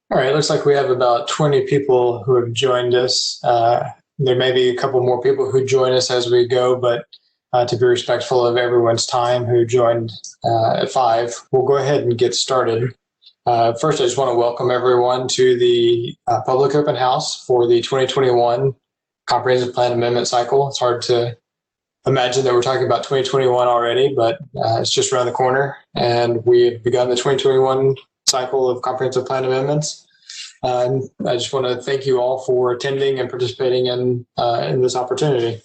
All right, looks like we have about 20 people who have joined us. There may be a couple more people who join us as we go, but to be respectful of everyone's time who joined at 5, we'll go ahead and get started. First, I just want to welcome everyone to the public open house for the 2021 Comprehensive Plan Amendment Cycle. It's hard to imagine that we're talking about 2021 already, but it's just around the corner, and we've begun the 2021 cycle of comprehensive plan amendments. And I just want to thank you all for attending and participating in this opportunity.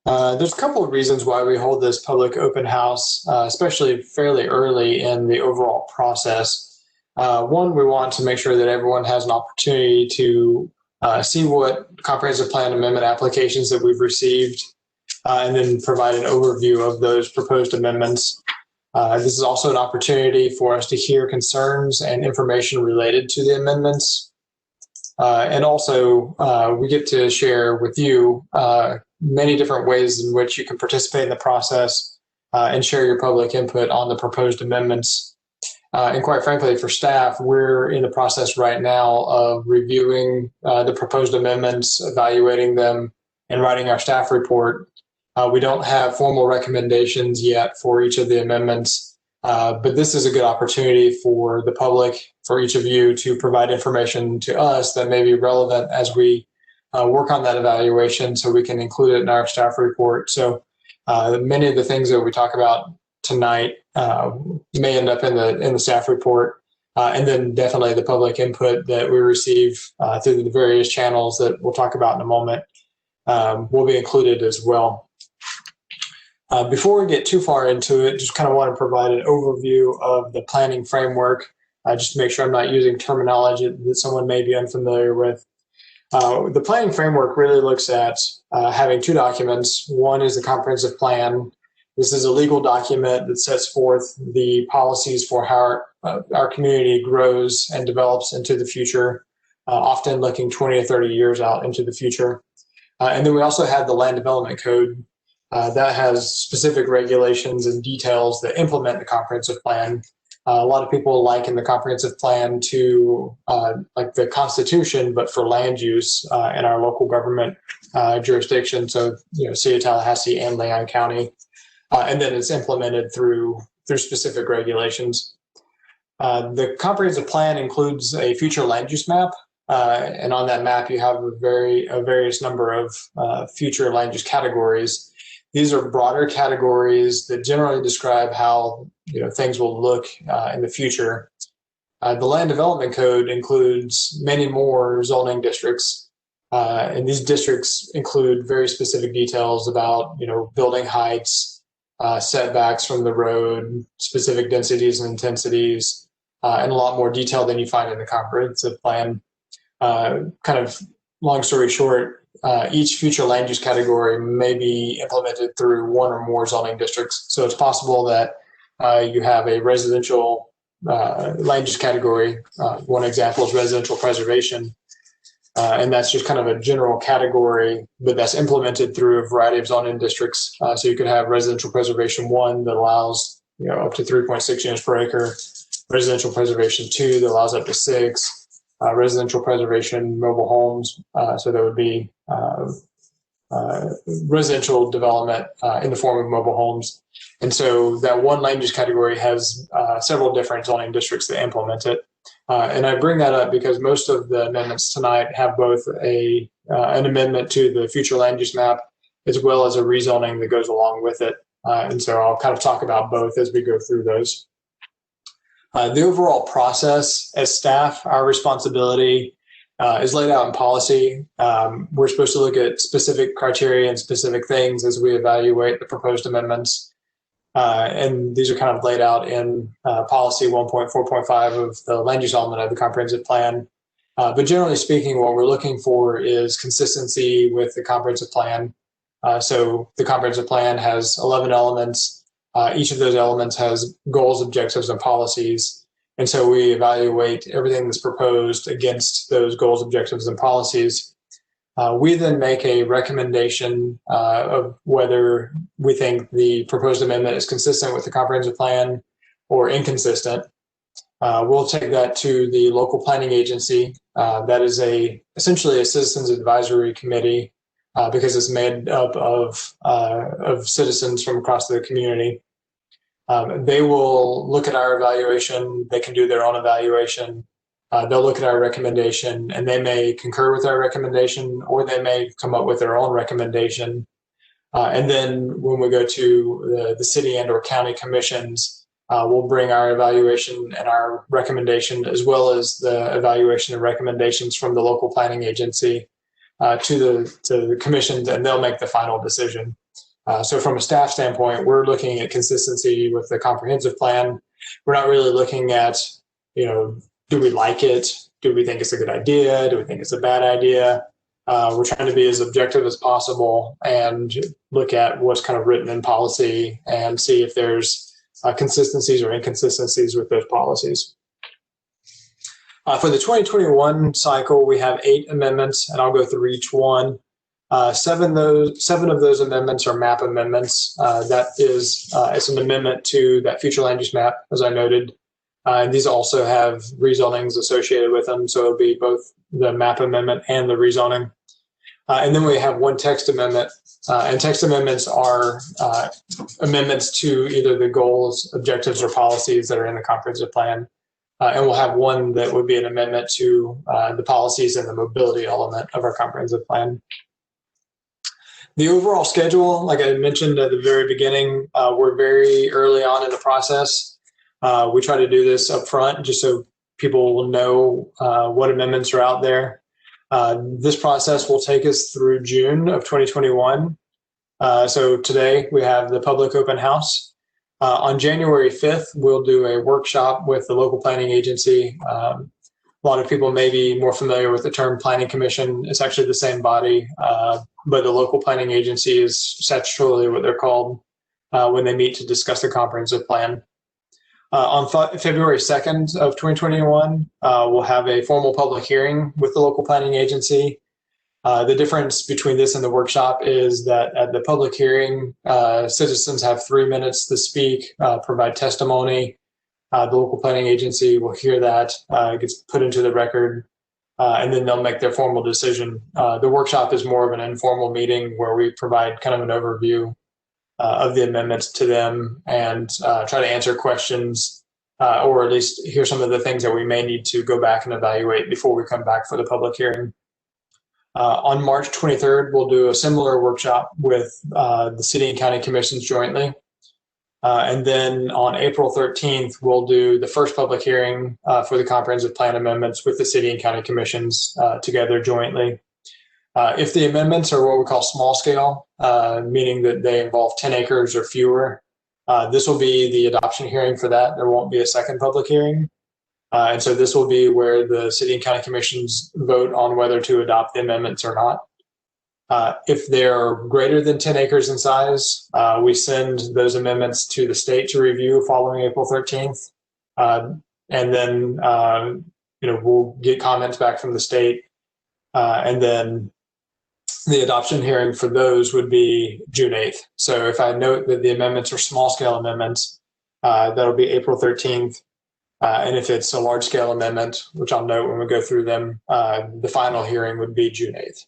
There's a couple of reasons why we hold this public open house, especially fairly early in the overall process. One, we want to make sure that everyone has an opportunity to see what comprehensive plan amendment applications that we've received, and then provide an overview of those proposed amendments. This is also an opportunity for us to hear concerns and information related to the amendments. And also, we get to share with you many different ways in which you can participate in the process and share your public input on the proposed amendments. And quite frankly, for staff, we're in the process right now of reviewing the proposed amendments, evaluating them, and writing our staff report. We don't have formal recommendations yet for each of the amendments, but this is a good opportunity for the public, for each of you to provide information to us that may be relevant as we work on that evaluation so we can include it in our staff report. So many of the things that we talk about tonight may end up in the staff report, and then definitely the public input that we receive through the various channels that we'll talk about in a moment will be included as well. Before we get too far into it, just kind of want to provide an overview of the planning framework, just to make sure I'm not using terminology that someone may be unfamiliar with. The planning framework really looks at having two documents. One is the comprehensive plan. This is a legal document that sets forth the policies for how our community grows and develops into the future, often looking 20 or 30 years out into the future. And then we also have the land development code. That has specific regulations and details that implement the comprehensive plan. A lot of people liken the comprehensive plan to like the Constitution, but for land use in our local government jurisdiction. So, City of Tallahassee and Leon County, and then it's implemented through specific regulations. The comprehensive plan includes a future land use map, and on that map you have a various number of future land use categories. These are broader categories that generally describe how things will look in the future. The Land Development Code includes many more zoning districts, and these districts include very specific details about building heights, setbacks from the road, specific densities and intensities, and a lot more detail than you find in the comprehensive plan. Kind of long story short, each future land use category may be implemented through one or more zoning districts. So it's possible that you have a residential land use category. One example is residential preservation. And that's just kind of a general category, but that's implemented through a variety of zoning districts. So you could have residential preservation 1 that allows up to 3.6 units per acre, residential preservation 2 that allows up to 6, residential preservation mobile homes. So there would be residential development in the form of mobile homes. And so that one land use category has several different zoning districts that implement it. And I bring that up because most of the amendments tonight have both an amendment to the future land use map as well as a rezoning that goes along with it. And so I'll kind of talk about both as we go through those. The overall process as staff, our responsibility is laid out in policy. We're supposed to look at specific criteria and specific things as we evaluate the proposed amendments. And these are kind of laid out in policy 1.4.5 of the land use element of the comprehensive plan. But generally speaking, what we're looking for is consistency with the comprehensive plan. So the comprehensive plan has 11 elements. Each of those elements has goals, objectives, and policies. And so we evaluate everything that's proposed against those goals, objectives, and policies. We then make a recommendation of whether we think the proposed amendment is consistent with the comprehensive plan or inconsistent. We'll take that to the local planning agency. That is essentially a citizens advisory committee because it's made up of citizens from across the community. They will look at our evaluation. They can do their own evaluation. They'll look at our recommendation, and they may concur with our recommendation, or they may come up with their own recommendation. And then when we go to the city and or county commissions, we'll bring our evaluation and our recommendation, as well as the evaluation and recommendations from the local planning agency to the commissions, and they'll make the final decision. So from a staff standpoint, we're looking at consistency with the comprehensive plan. We're not really looking at, do we like it? Do we think it's a good idea? Do we think it's a bad idea? We're trying to be as objective as possible and look at what's kind of written in policy and see if there's consistencies or inconsistencies with those policies. For the 2021 cycle, we have 8 amendments, and I'll go through each one. 7 of those amendments are map amendments. That is, it's an amendment to that future land use map, as I noted. And these also have rezonings associated with them, so it'll be both the map amendment and the rezoning. And then we have 1 text amendment, and text amendments are amendments to either the goals, objectives, or policies that are in the comprehensive plan. And we'll have 1 that would be an amendment to the policies and the mobility element of our comprehensive plan. The overall schedule, like I mentioned at the very beginning, we're very early on in the process. We try to do this up front just so people will know what amendments are out there. This process will take us through June of 2021. So today we have the public open house. On January 5th, we'll do a workshop with the local planning agency. A lot of people may be more familiar with the term planning commission. It's actually the same body, but the local planning agency is statutorily what they're called when they meet to discuss the comprehensive plan. On February 2nd of 2021, we'll have a formal public hearing with the local planning agency. The difference between this and the workshop is that at the public hearing, citizens have 3 minutes to speak, provide testimony. The local planning agency will hear that, it gets put into the record, and then they'll make their formal decision. The workshop is more of an informal meeting where we provide kind of an overview of the amendments to them and try to answer questions or at least hear some of the things that we may need to go back and evaluate before we come back for the public hearing. On March 23rd, we'll do a similar workshop with the city and county commissions jointly. And then on April 13th, we'll do the first public hearing for the comprehensive plan amendments with the city and county commissions together jointly. If the amendments are what we call small scale, meaning that they involve 10 acres or fewer, this will be the adoption hearing for that. There won't be a second public hearing. And so this will be where the city and county commissions vote on whether to adopt the amendments or not. If they're greater than 10 acres in size, we send those amendments to the state to review following April 13th. And then, we'll get comments back from the state. And then the adoption hearing for those would be June 8th. So if I note that the amendments are small scale amendments, that'll be April 13th. And if it's a large scale amendment, which I'll note when we go through them, the final hearing would be June 8th.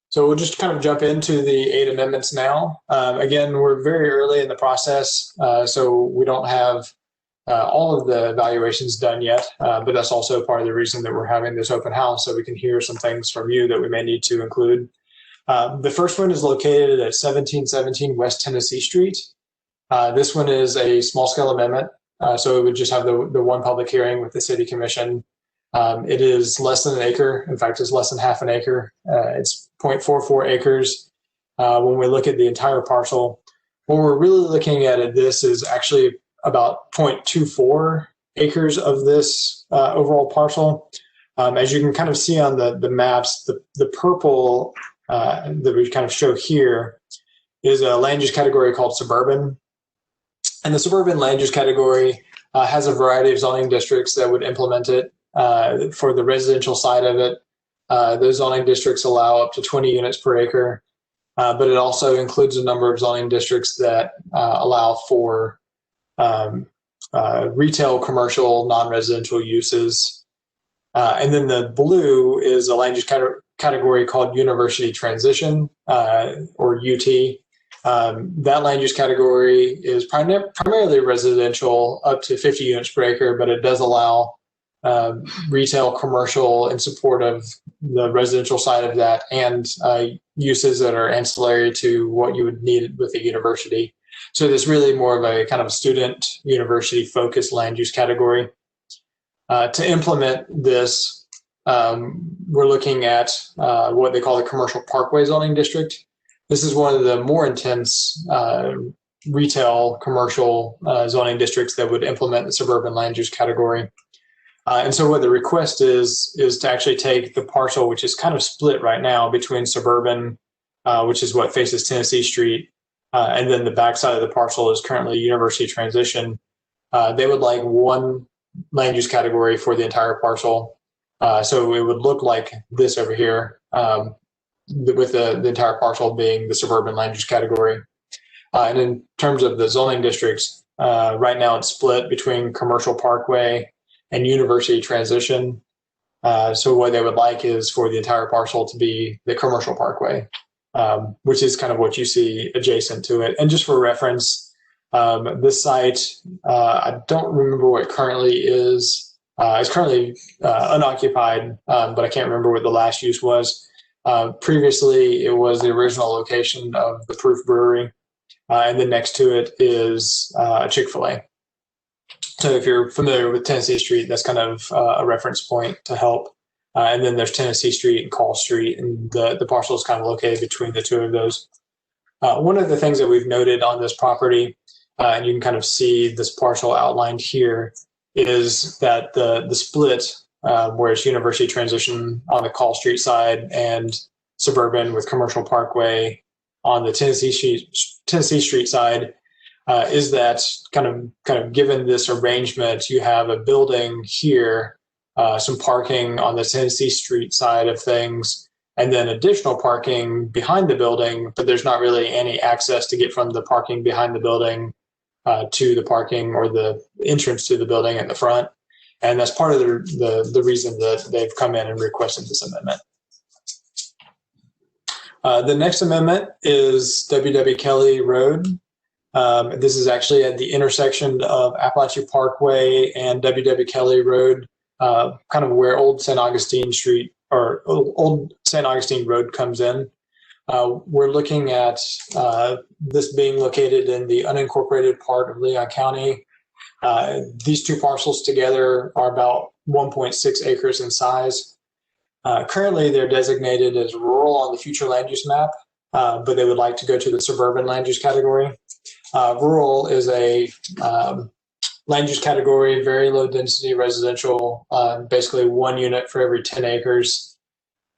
So we'll just kind of jump into the 8 amendments now. Again, we're very early in the process, so we don't have all of the evaluations done yet, but that's also part of the reason that we're having this open house, so we can hear some things from you that we may need to include. The first one is located at 1717 West Tennessee Street. This one is a small scale amendment, so it would just have the 1 public hearing with the city commission. It is less than an acre. In fact, it's less than half an acre. It's 0.44 acres. When we look at the entire parcel, when we're really looking at this is actually about 0.24 acres of this overall parcel. As you can kind of see on the maps, the purple that we kind of show here is a land use category called suburban. And the suburban land use category has a variety of zoning districts that would implement it. For the residential side of it, those zoning districts allow up to 20 units per acre, but it also includes a number of zoning districts that allow for retail, commercial, non-residential uses. And then the blue is a land use category called University Transition, or UT. That land use category is primarily residential up to 50 units per acre, but it does allow retail, commercial in support of the residential side of that, and uses that are ancillary to what you would need with a university. So there's really more of a kind of student university focused land use category. To implement this, we're looking at what they call the commercial parkway zoning district. This is one of the more intense retail commercial zoning districts that would implement the suburban land use category. And so what the request is to actually take the parcel, which is kind of split right now between suburban, which is what faces Tennessee Street, and then the backside of the parcel is currently University Transition. They would like one land use category for the entire parcel. So it would look like this over here, with the entire parcel being the suburban land use category. And in terms of the zoning districts, right now it's split between commercial parkway and University Transition. So what they would like is for the entire parcel to be the commercial parkway, which is kind of what you see adjacent to it. And just for reference, this site, I don't remember what it currently is. It's currently unoccupied, but I can't remember what the last use was. Previously, it was the original location of the Proof Brewery, and then next to it is Chick-fil-A. So if you're familiar with Tennessee Street, that's kind of a reference point to help. And then there's Tennessee Street and Call Street, and the parcel is kind of located between the two of those. One of the things that we've noted on this property, and you can kind of see this parcel outlined here, is that the split, where it's University Transition on the Call Street side and suburban with Commercial Parkway on the Tennessee Street side, is that kind of given this arrangement, you have a building here, some parking on the Tennessee Street side of things, and then additional parking behind the building, but there's not really any access to get from the parking behind the building to the parking or the entrance to the building at the front. And that's part of the reason that they've come in and requested this amendment. The next amendment is Kelley Road. This is actually at the intersection of Appalachia Parkway and Kelley Road, kind of where Old St. Augustine Street or Old St. Augustine Road comes in. We're looking at this being located in the unincorporated part of Leon County. These two parcels together are about 1.6 acres in size. Currently, they're designated as rural on the future land use map, but they would like to go to the suburban land use category. Rural is a land use category, very low density residential, basically 1 unit for every 10 acres,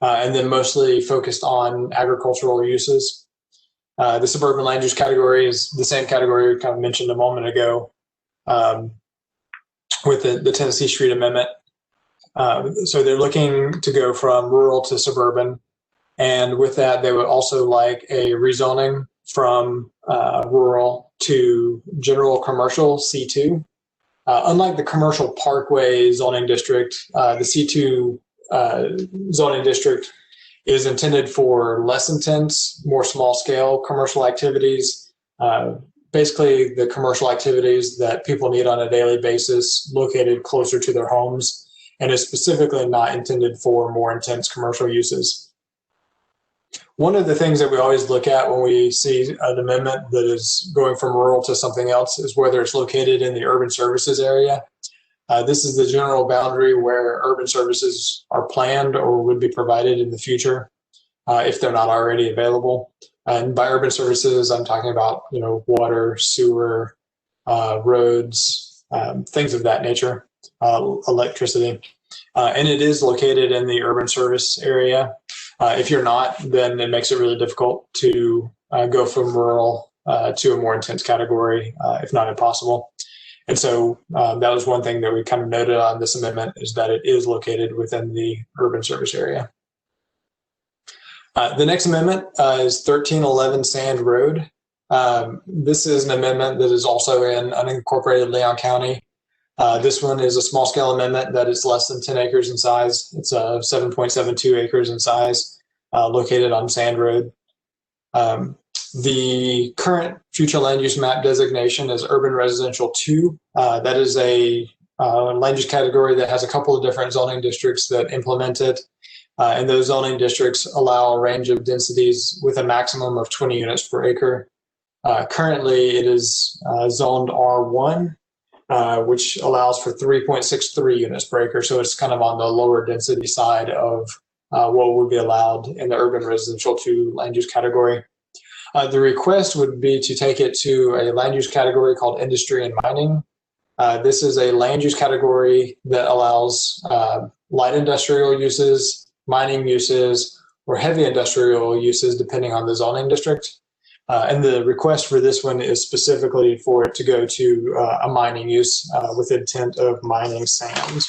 and then mostly focused on agricultural uses. The suburban land use category is the same category we kind of mentioned a moment ago, with the Tennessee Street Amendment. So they're looking to go from rural to suburban. And with that, they would also like a rezoning from rural to general commercial C2. Unlike the commercial parkway zoning district, the C2 zoning district is intended for less intense, more small scale commercial activities. Basically the commercial activities that people need on a daily basis located closer to their homes, and is specifically not intended for more intense commercial uses. One of the things that we always look at when we see an amendment that is going from rural to something else is whether it's located in the urban services area. This is the general boundary where urban services are planned or would be provided in the future, if they're not already available. And by urban services, I'm talking about, water, sewer, roads, things of that nature, electricity. And it is located in the urban service area. If you're not, then it makes it really difficult to go from rural to a more intense category, if not impossible. And so that was one thing that we kind of noted on this amendment, is that it is located within the urban service area. The next amendment is 1311 Sand Road. This is an amendment that is also in unincorporated Leon County. This one is a small scale amendment that is less than 10 acres in size. It's 7.72 acres in size, located on Sand Road. The current future land use map designation is urban residential 2. That is a land use category that has a couple of different zoning districts that implement it. And those zoning districts allow a range of densities with a maximum of 20 units per acre. Currently, it is zoned R1, which allows for 3.63 units per acre. So it's kind of on the lower density side of what would be allowed in the urban residential 2 land use category. The request would be to take it to a land use category called industry and mining. This is a land use category that allows light industrial uses, mining uses, or heavy industrial uses, depending on the zoning district. And the request for this one is specifically for it to go to a mining use with the intent of mining sand.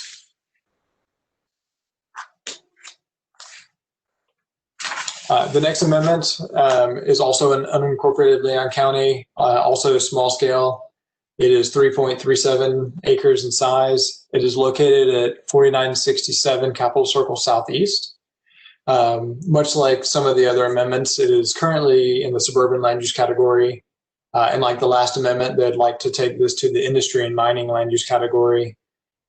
The next amendment is also in unincorporated Leon County, also small scale. It is 3.37 acres in size. It is located at 4967 Capitol Circle Southeast. Much like some of the other amendments, it is currently in the suburban land use category. And like the last amendment, they'd like to take this to the industry and mining land use category.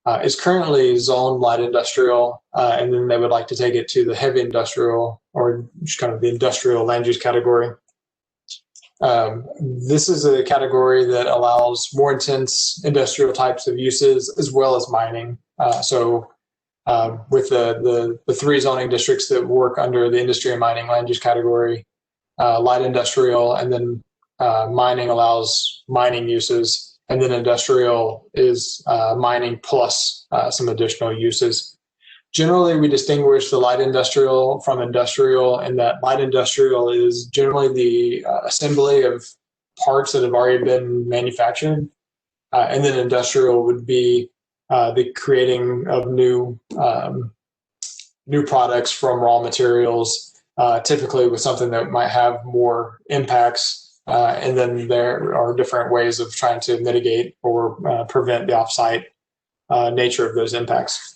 It's currently zoned light industrial, and then they would like to take it to the heavy industrial, or just kind of the industrial land use category. This is a category that allows more intense industrial types of uses as well as mining. With the 3 zoning districts that work under the industry and mining land use category, light industrial, and then mining allows mining uses. And then industrial is mining plus some additional uses. Generally, we distinguish the light industrial from industrial, and that light industrial is generally the assembly of parts that have already been manufactured. And then industrial would be the creating of new products from raw materials, typically with something that might have more impacts. And then there are different ways of trying to mitigate or prevent the offsite nature of those impacts.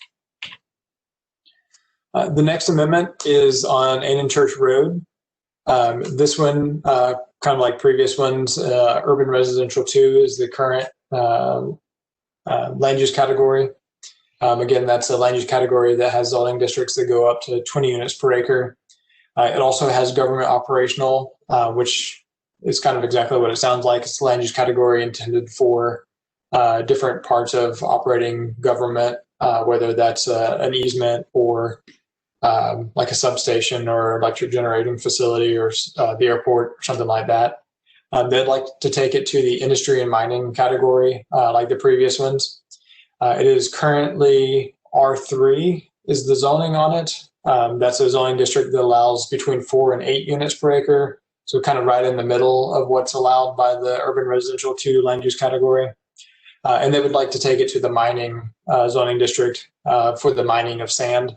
The next amendment is on Aenon Church Road. This one, kind of like previous ones, urban residential 2 is the current land use category. Again, that's a land use category that has zoning districts that go up to 20 units per acre. It also has government operational, which is kind of exactly what it sounds like. It's a land use category intended for different parts of operating government, whether that's an easement or like a substation or electric generating facility or the airport or something like that. They'd like to take it to the industry and mining category, like the previous ones. It is currently R3 is the zoning on it. That's a zoning district that allows between 4 and 8 units per acre. So kind of right in the middle of what's allowed by the urban residential 2 land use category. And they would like to take it to the mining zoning district for the mining of sand.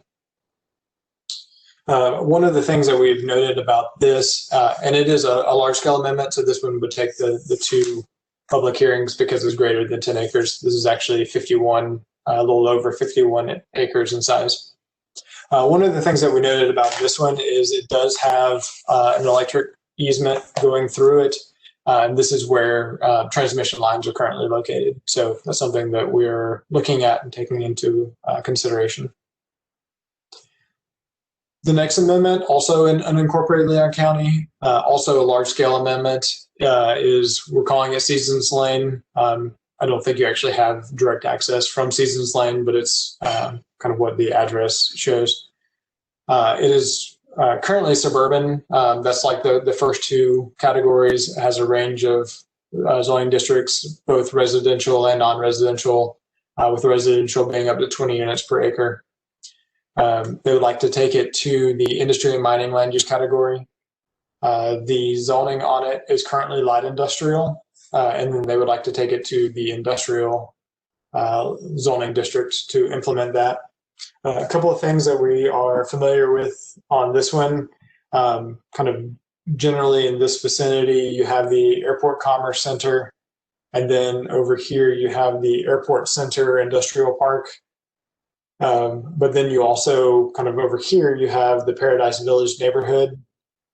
One of the things that we've noted about this, and it is a large scale amendment, so this one would take the 2 public hearings because it's greater than 10 acres. This is actually 51, a little over 51 acres in size. One of the things that we noted about this one is it does have an electric easement going through it. And this is where transmission lines are currently located. So that's something that we're looking at and taking into consideration. The next amendment, also in unincorporated Leon County, also a large-scale amendment, is we're calling it Seasons Lane. I don't think you actually have direct access from Seasons Lane, but it's kind of what the address shows. It is currently suburban. That's like the first 2 categories. It has a range of zoning districts, both residential and non-residential, with residential being up to 20 units per acre. They would like to take it to the industry and mining land use category. The zoning on it is currently light industrial, and then they would like to take it to the industrial zoning district to implement that. A couple of things that we are familiar with on this one. kind of generally in this vicinity, you have the Airport Commerce Center, and then over here you have the Airport Center Industrial Park. But then you also kind of over here, you have the Paradise Village neighborhood.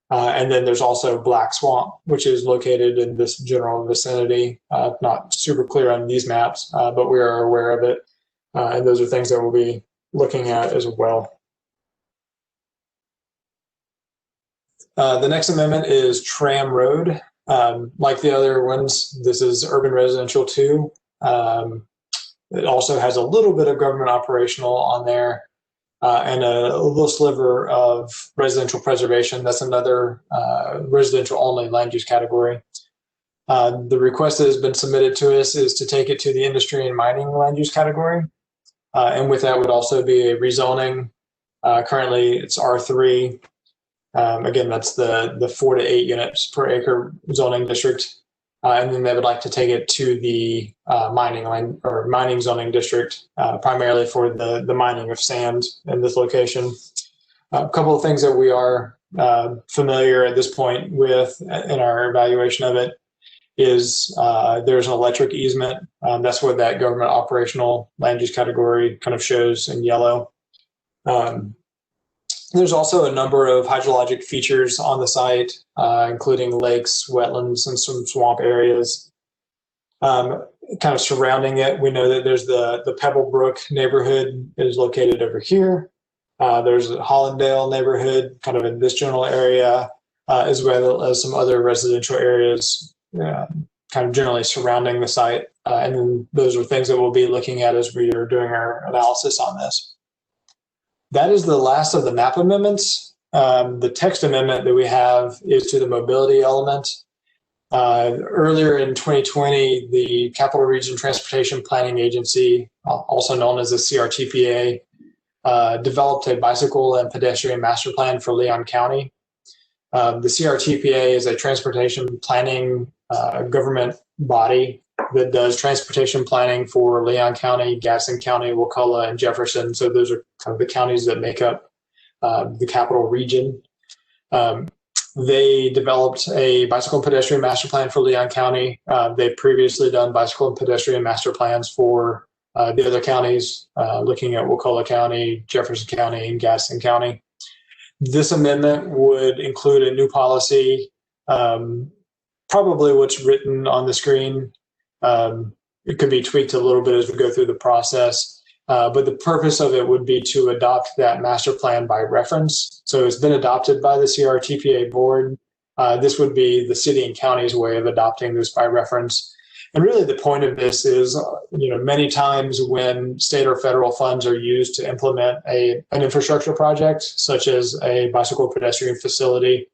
And then there's also Black Swamp, which is located in this general vicinity. Not super clear on these maps, but we are aware of it. And those are things that we'll be looking at as well. The next amendment is Tram Road. Like the other ones, this is urban residential too. It also has a little bit of government operational on there, and a little sliver of residential preservation. That's another residential only land use category. The request that has been submitted to us is to take it to the industry and mining land use category. And with that would also be a rezoning. Currently it's R3. Again, that's the 4 to 8 units per acre zoning district. And then they would like to take it to the mining zoning district, primarily for the mining of sand in this location. A couple of things that we are familiar at this point with in our evaluation of it is there's an electric easement. That's what that government operational land use category kind of shows in yellow. There's also a number of hydrologic features on the site, including lakes, wetlands, and some swamp areas. Kind of surrounding it, we know that there's the Pebble Brook neighborhood is located over here. There's a Hollandale neighborhood kind of in this general area, as well as some other residential areas kind of generally surrounding the site. And then those are things that we'll be looking at as we are doing our analysis on this. That is the last of the map amendments. The text amendment that we have is to the mobility element. Earlier in 2020, the Capital Region Transportation Planning Agency, also known as the CRTPA, developed a bicycle and pedestrian master plan for Leon County. The CRTPA is a transportation planning government body that does transportation planning for Leon County, Gaston County, Wakulla, and Jefferson. So those are kind of the counties that make up the capital region. They developed a bicycle and pedestrian master plan for Leon County. They've previously done bicycle and pedestrian master plans for the other counties, looking at Wakulla County, Jefferson County, and Gaston County. This amendment would include a new policy, probably what's written on the screen. It could be tweaked a little bit as we go through the process, but the purpose of it would be to adopt that master plan by reference. So it's been adopted by the CRTPA board. This would be the city and county's way of adopting this by reference. And really the point of this is, many times when state or federal funds are used to implement an infrastructure project, such as a bicycle pedestrian facility,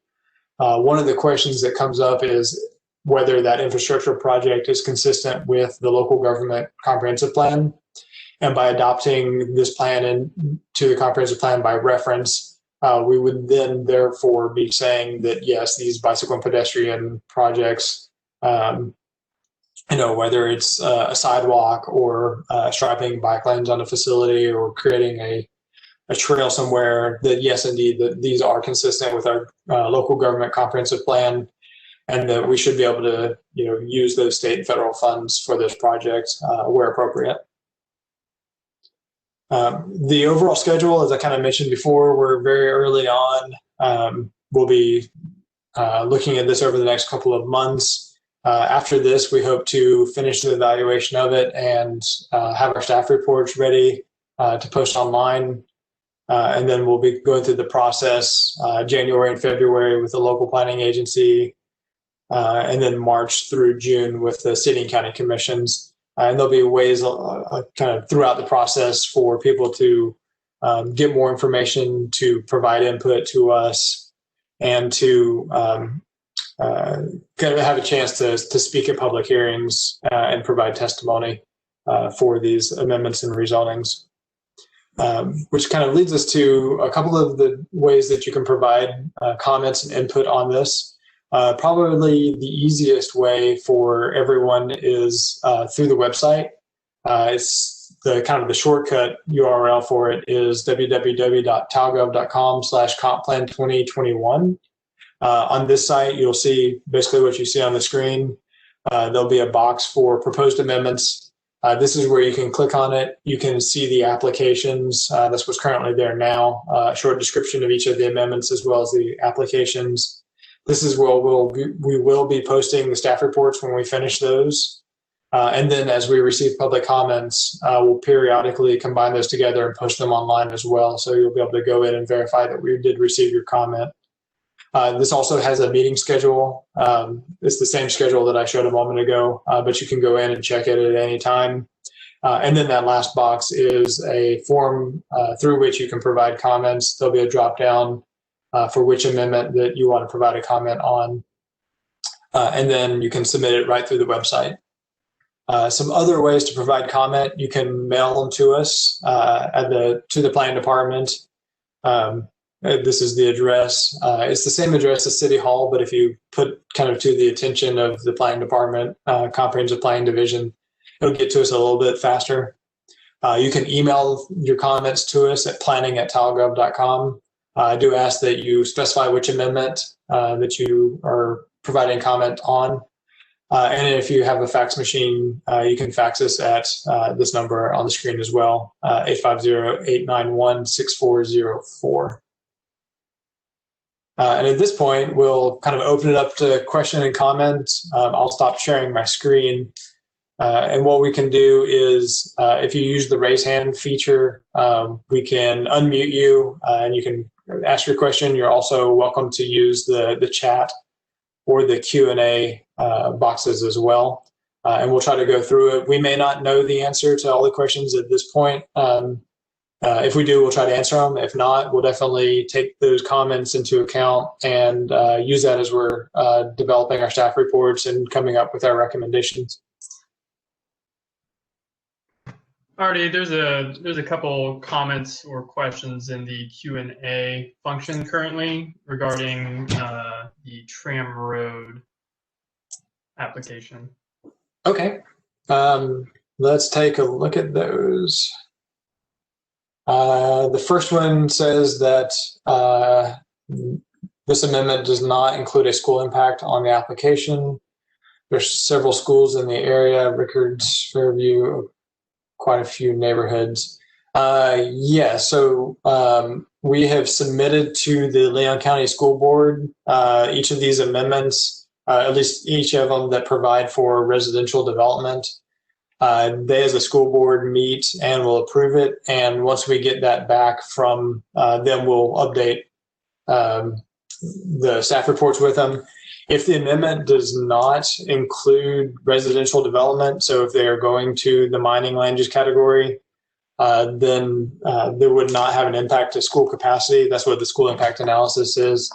one of the questions that comes up is whether that infrastructure project is consistent with the local government comprehensive plan. And by adopting this plan into the comprehensive plan by reference, we would then therefore be saying that, yes, these bicycle and pedestrian projects, whether it's a sidewalk or striping bike lanes on a facility or creating a trail somewhere, that yes, indeed, that these are consistent with our local government comprehensive plan, and that we should be able to, use those state and federal funds for this project where appropriate. The overall schedule, as I kind of mentioned before, we're very early on. We'll be looking at this over the next couple of months. After this, we hope to finish the evaluation of it and have our staff reports ready to post online. And then we'll be going through the process January and February with the local planning agency, and then March through June with the city and county commissions. And there'll be ways kind of throughout the process for people to get more information, to provide input to us, and to kind of have a chance to speak at public hearings and provide testimony for these amendments and rezonings. Which kind of leads us to a couple of the ways that you can provide comments and input on this. Probably the easiest way for everyone is through the website. It's the kind of the shortcut URL for it is www.talgov.com/compplan2021. On this site, you'll see basically what you see on the screen. There'll be a box for proposed amendments. This is where you can click on it. You can see the applications. That's what's currently there now. A short description of each of the amendments as well as the applications. This is where we will be posting the staff reports when we finish those. And then as we receive public comments, we'll periodically combine those together and post them online as well. So you'll be able to go in and verify that we did receive your comment. This also has a meeting schedule. It's the same schedule that I showed a moment ago, but you can go in and check it at any time. And then that last box is a form through which you can provide comments. There'll be a drop down for which amendment that you want to provide a comment on. And then you can submit it right through the website. Some other ways to provide comment: you can mail them to us to the planning department. This is the address. It's the same address as City Hall, but if you put kind of to the attention of the planning department, comprehensive planning division, it'll get to us a little bit faster. You can email your comments to us at planning@talgov.com. I do ask that you specify which amendment that you are providing comment on. And if you have a fax machine, you can fax us at this number on the screen as well, 850-891-6404. And at this point, we'll kind of open it up to question and comments. I'll stop sharing my screen. And what we can do is, if you use the raise hand feature, we can unmute you and you can ask your question. You're also welcome to use the chat or the Q&A boxes as well. And we'll try to go through it. We may not know the answer to all the questions at this point. If we do, we'll try to answer them. If not, we'll definitely take those comments into account and use that as we're developing our staff reports and coming up with our recommendations. Artie, there's a couple comments or questions in the Q&A function currently regarding the Tram Road application. Okay, let's take a look at those. The first one says that this amendment does not include a school impact on the application. There's several schools in the area: Rickards, Fairview, quite a few neighborhoods. Yeah, so we have submitted to the Leon County School Board each of these amendments, at least each of them that provide for residential development. They as a school board meet and will approve it. And once we get that back from them, we'll update the staff reports with them. If the amendment does not include residential development, so if they are going to the mining land use category, then there would not have an impact to school capacity. That's what the school impact analysis is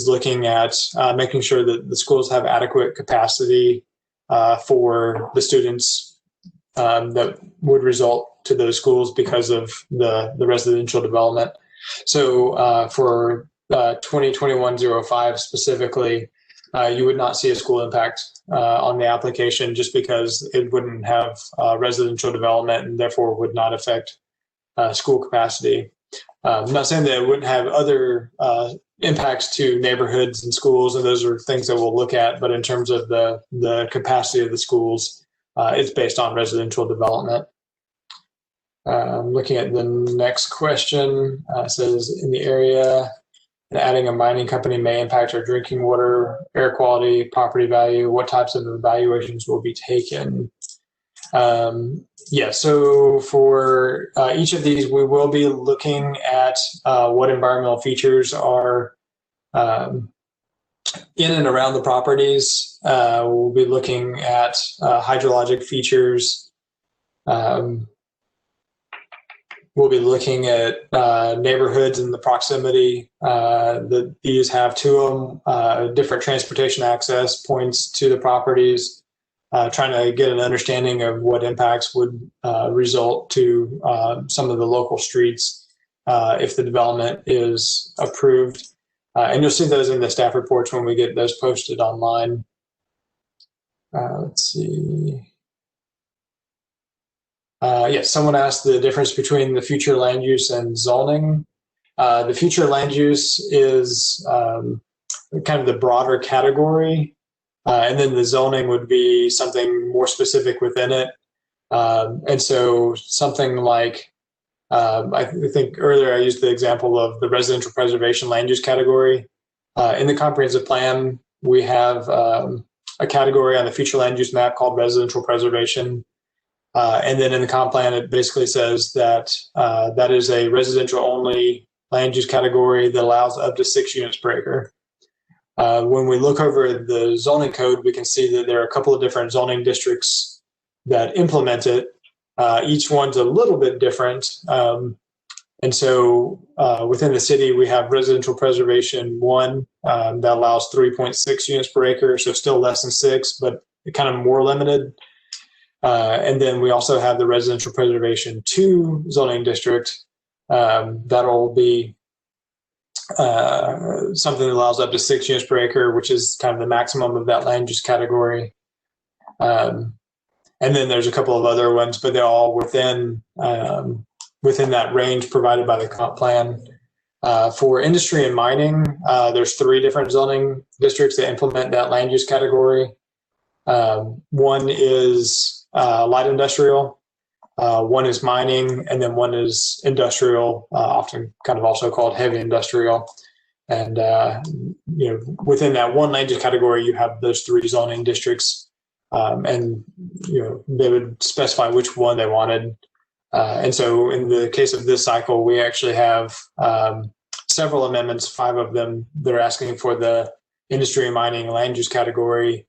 looking at, making sure that the schools have adequate capacity for the students that would result to those schools because of the residential development. So for 2021-05 specifically, you would not see a school impact on the application just because it wouldn't have residential development and therefore would not affect school capacity. I'm not saying that it wouldn't have other impacts to neighborhoods and schools, and those are things that we'll look at, but in terms of the capacity of the schools, it's based on residential development. Looking at the next question, says in the area, adding a mining company may impact our drinking water, air quality, property value. What types of evaluations will be taken? Yeah, so for each of these, we will be looking at what environmental features are in and around the properties. We'll be looking at hydrologic features. We'll be looking at neighborhoods and the proximity that these have to them, different transportation access points to the properties, trying to get an understanding of what impacts would result to some of the local streets if the development is approved. And you'll see those in the staff reports when we get those posted online. Let's see. Yes, someone asked the difference between the future land use and zoning. The future land use is kind of the broader category, and then the zoning would be something more specific within it. And so something like, I think earlier I used the example of the residential preservation land use category. In the comprehensive plan, we have a category on the future land use map called residential preservation. And then in the comp plan, it basically says that that is a residential only land use category that allows up to 6 units per acre. When we look over the zoning code, we can see that there are a couple of different zoning districts that implement it. Each one's a little bit different. And so within the city, we have residential preservation 1 that allows 3.6 units per acre, so still less than 6, but kind of more limited. And then we also have the residential preservation 2 zoning district that'll be something that allows up to 6 units per acre, which is kind of the maximum of that land use category. And then there's a couple of other ones, but they're all within that range provided by the comp plan. For industry and mining, there's 3 different zoning districts that implement that land use category. One is light industrial, one is mining, and then one is industrial, often kind of also called heavy industrial. And within that one land use category, you have those 3 zoning districts, and they would specify which one they wanted. And so in the case of this cycle, we actually have several amendments, 5 of them that are asking for the industry and mining land use category.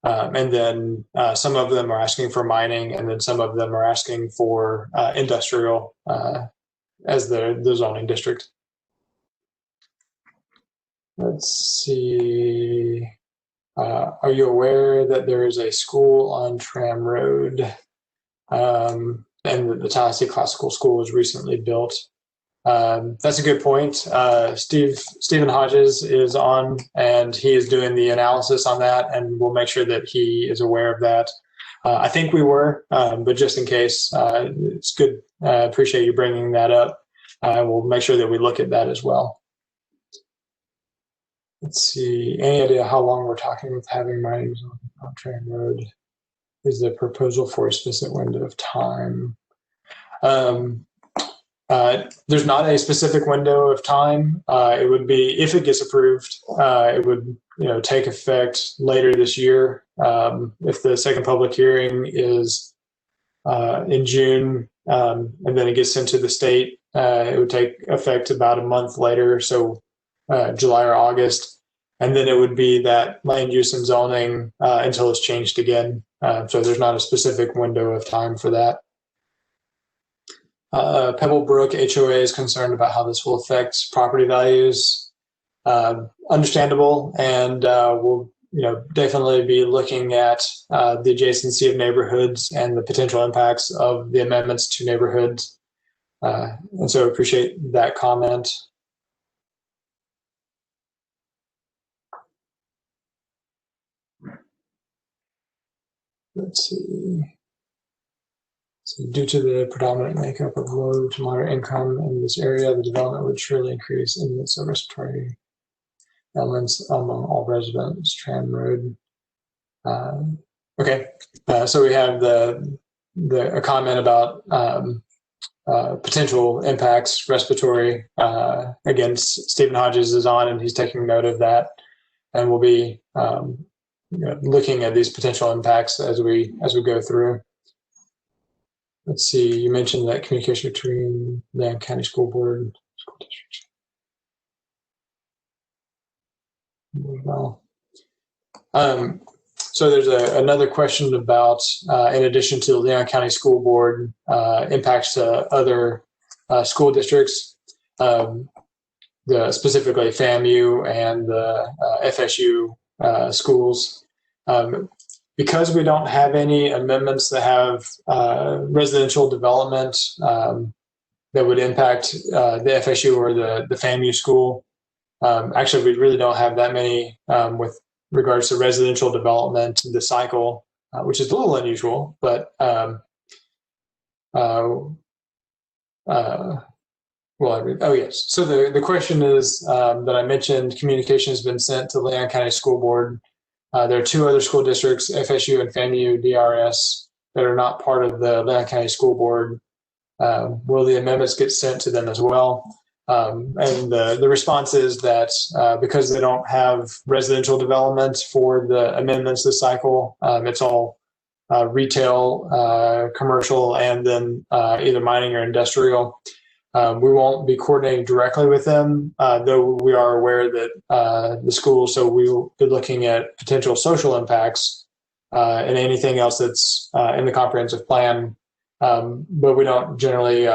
And then some of them are asking for mining, and then some of them are asking for industrial as the zoning district. Let's see. Are you aware that there is a school on Tram Road, and that the Tallahassee Classical School was recently built? That's a good point. Stephen Hodges is on, and he is doing the analysis on that, and we'll make sure that he is aware of that. I think we were, but just in case, it's good. I appreciate you bringing that up. We'll make sure that we look at that as well. Let's see. Any idea how long we're talking with having mining on Tram Road? Is the proposal for a specific window of time? There's not a specific window of time. It would be, if it gets approved, it would take effect later this year. If the second public hearing is in June, and then it gets sent to the state, it would take effect about a month later, so July or August. And then it would be that land use and zoning until it's changed again. So there's not a specific window of time for that. Pebblebrook HOA is concerned about how this will affect property values. Understandable, and we'll definitely be looking at the adjacency of neighborhoods and the potential impacts of the amendments to neighborhoods. And so appreciate that comment. Let's see. So due to the predominant makeup of low to moderate income in this area, the development would surely increase incidence of respiratory elements among all residents. Tram Road. Okay, so we have a comment about potential impacts, respiratory. Again, Stephen Hodges is on, and he's taking note of that, and we'll be looking at these potential impacts as we go through. Let's see, you mentioned that communication between the county school board and school districts. Well, so there's another question about, in addition to the Leon County School Board, impacts to other school districts, specifically FAMU and the FSU schools. Because we don't have any amendments that have residential development that would impact the FSU or the FAMU school, actually, we really don't have that many with regards to residential development, the cycle, which is a little unusual, but Oh yes. So the question is that I mentioned communication has been sent to Leon County School Board. There are two other school districts, FSU and FAMU DRS, that are not part of the Leon County School Board. Will the amendments get sent to them as well? And the response is that because they don't have residential development for the amendments this cycle, it's all retail, commercial, and then either mining or industrial. We won't be coordinating directly with them, though we are aware that the school, so we will be looking at potential social impacts and anything else that's in the comprehensive plan. But we don't generally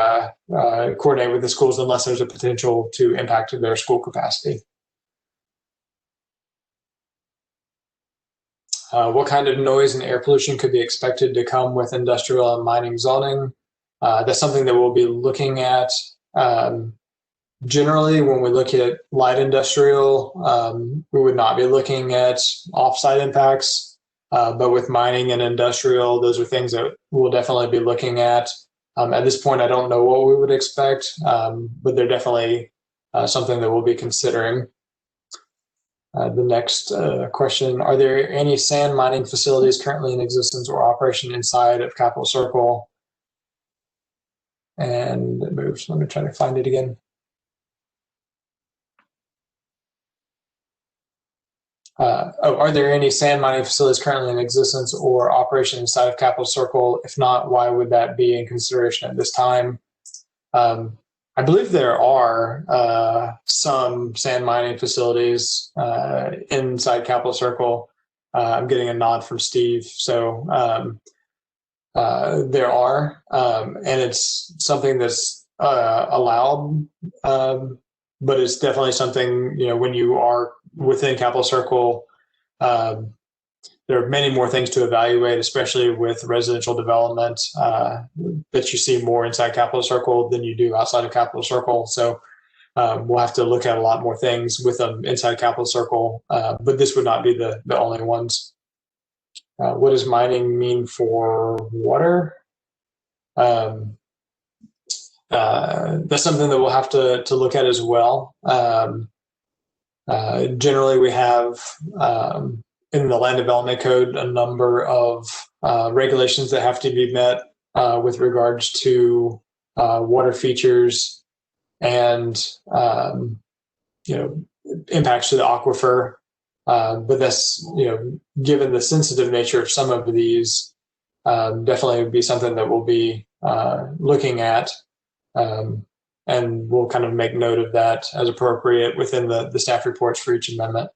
coordinate with the schools unless there's a potential to impact their school capacity. What kind of noise and air pollution could be expected to come with industrial and mining zoning? That's something that we'll be looking at. Generally, when we look at light industrial, we would not be looking at offsite impacts. But with mining and industrial, those are things that we'll definitely be looking at. At this point, I don't know what we would expect, but they're definitely something that we'll be considering. The next question, are there any sand mining facilities currently in existence or operation inside of Capitol Circle? And it moves. Let me try to find it again. Are there any sand mining facilities currently in existence or operation inside of Capitol Circle? If not, why would that be in consideration at this time? I believe there are some sand mining facilities inside Capitol Circle. I'm getting a nod from Steve. So there are, and it's something that's allowed, but it's definitely something, when you are within Capitol Circle, there are many more things to evaluate, especially with residential development, that you see more inside Capitol Circle than you do outside of Capitol Circle. So we'll have to look at a lot more things with them inside Capitol Circle, but this would not be the only ones. What does mining mean for water? That's something that we'll have to look at as well. Generally, we have in the Land Development Code a number of regulations that have to be met with regards to water features and impacts to the aquifer. But that's given the sensitive nature of some of these, definitely would be something that we'll be looking at. And we'll kind of make note of that as appropriate within the staff reports for each amendment.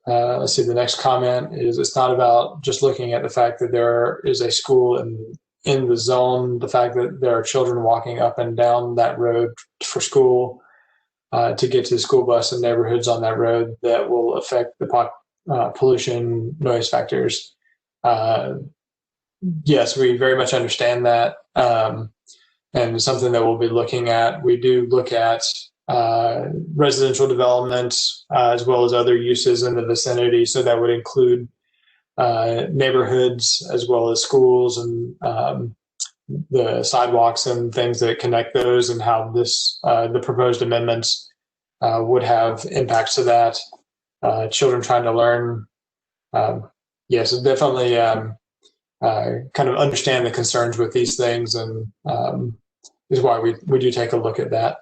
Let's see, the next comment is, it's not about just looking at the fact that there is a school in the zone, the fact that there are children walking up and down that road for school to get to the school bus and neighborhoods on that road that will affect the pollution noise factors. Yes, we very much understand that, and something that we'll be looking at. We do look at residential development as well as other uses in the vicinity, so that would include neighborhoods as well as schools and the sidewalks and things that connect those, and how this the proposed amendments would have impacts to that. Children trying to learn. Yes, definitely. Kind of understand the concerns with these things, and is why we do take a look at that.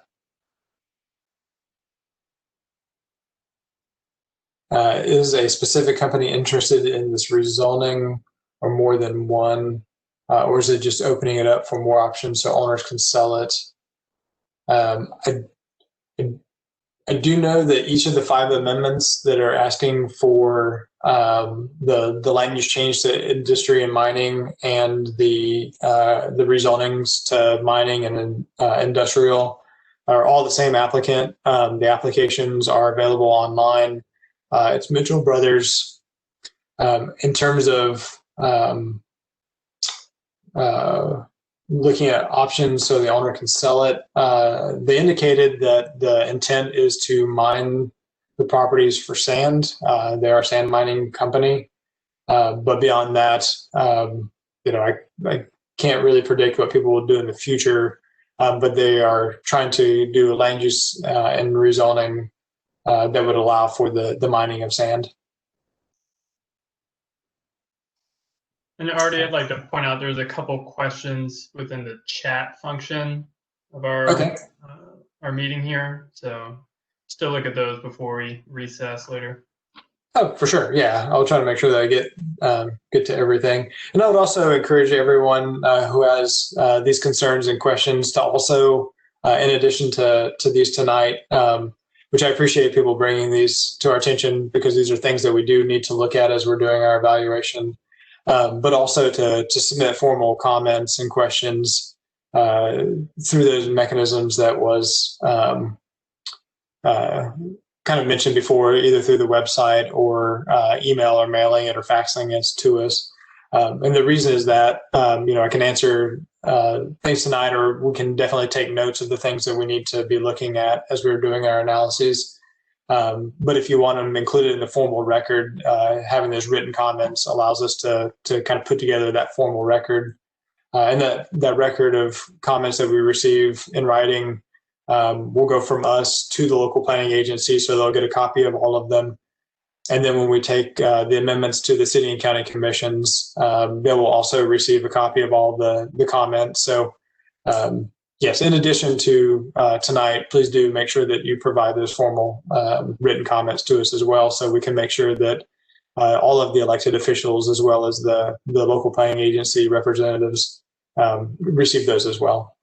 Is a specific company interested in this rezoning, or more than one, or is it just opening it up for more options so owners can sell it? I do know that each of the 5 amendments that are asking for the land use change to industry and mining, and the rezonings to mining and industrial are all the same applicant. The applications are available online. It's Mitchell Brothers. In terms of looking at options so the owner can sell it, they indicated that the intent is to mine the properties for sand. They are a sand mining company. But beyond that, I can't really predict what people will do in the future, but they are trying to do a land use and rezoning that would allow for the mining of sand. And Artie, I'd like to point out there's a couple questions within the chat function of our meeting here. So still look at those before we recess later. Oh, for sure. Yeah, I'll try to make sure that I get to everything. And I would also encourage everyone who has these concerns and questions to also, in addition to these tonight, which I appreciate people bringing these to our attention, because these are things that we do need to look at as we're doing our evaluation. But also to submit formal comments and questions through those mechanisms that was kind of mentioned before, either through the website or email or mailing it or faxing it to us. And the reason is that, I can answer things tonight, or we can definitely take notes of the things that we need to be looking at as we're doing our analyses. But if you want them included in the formal record, having those written comments allows us to kind of put together that formal record. And that record of comments that we receive in writing will go from us to the local planning agency, so they'll get a copy of all of them. And then when we take the amendments to the city and county commissions, they will also receive a copy of all the comments. So yes, in addition to tonight, please do make sure that you provide those formal written comments to us as well, so we can make sure that all of the elected officials, as well as the local planning agency representatives, receive those as well.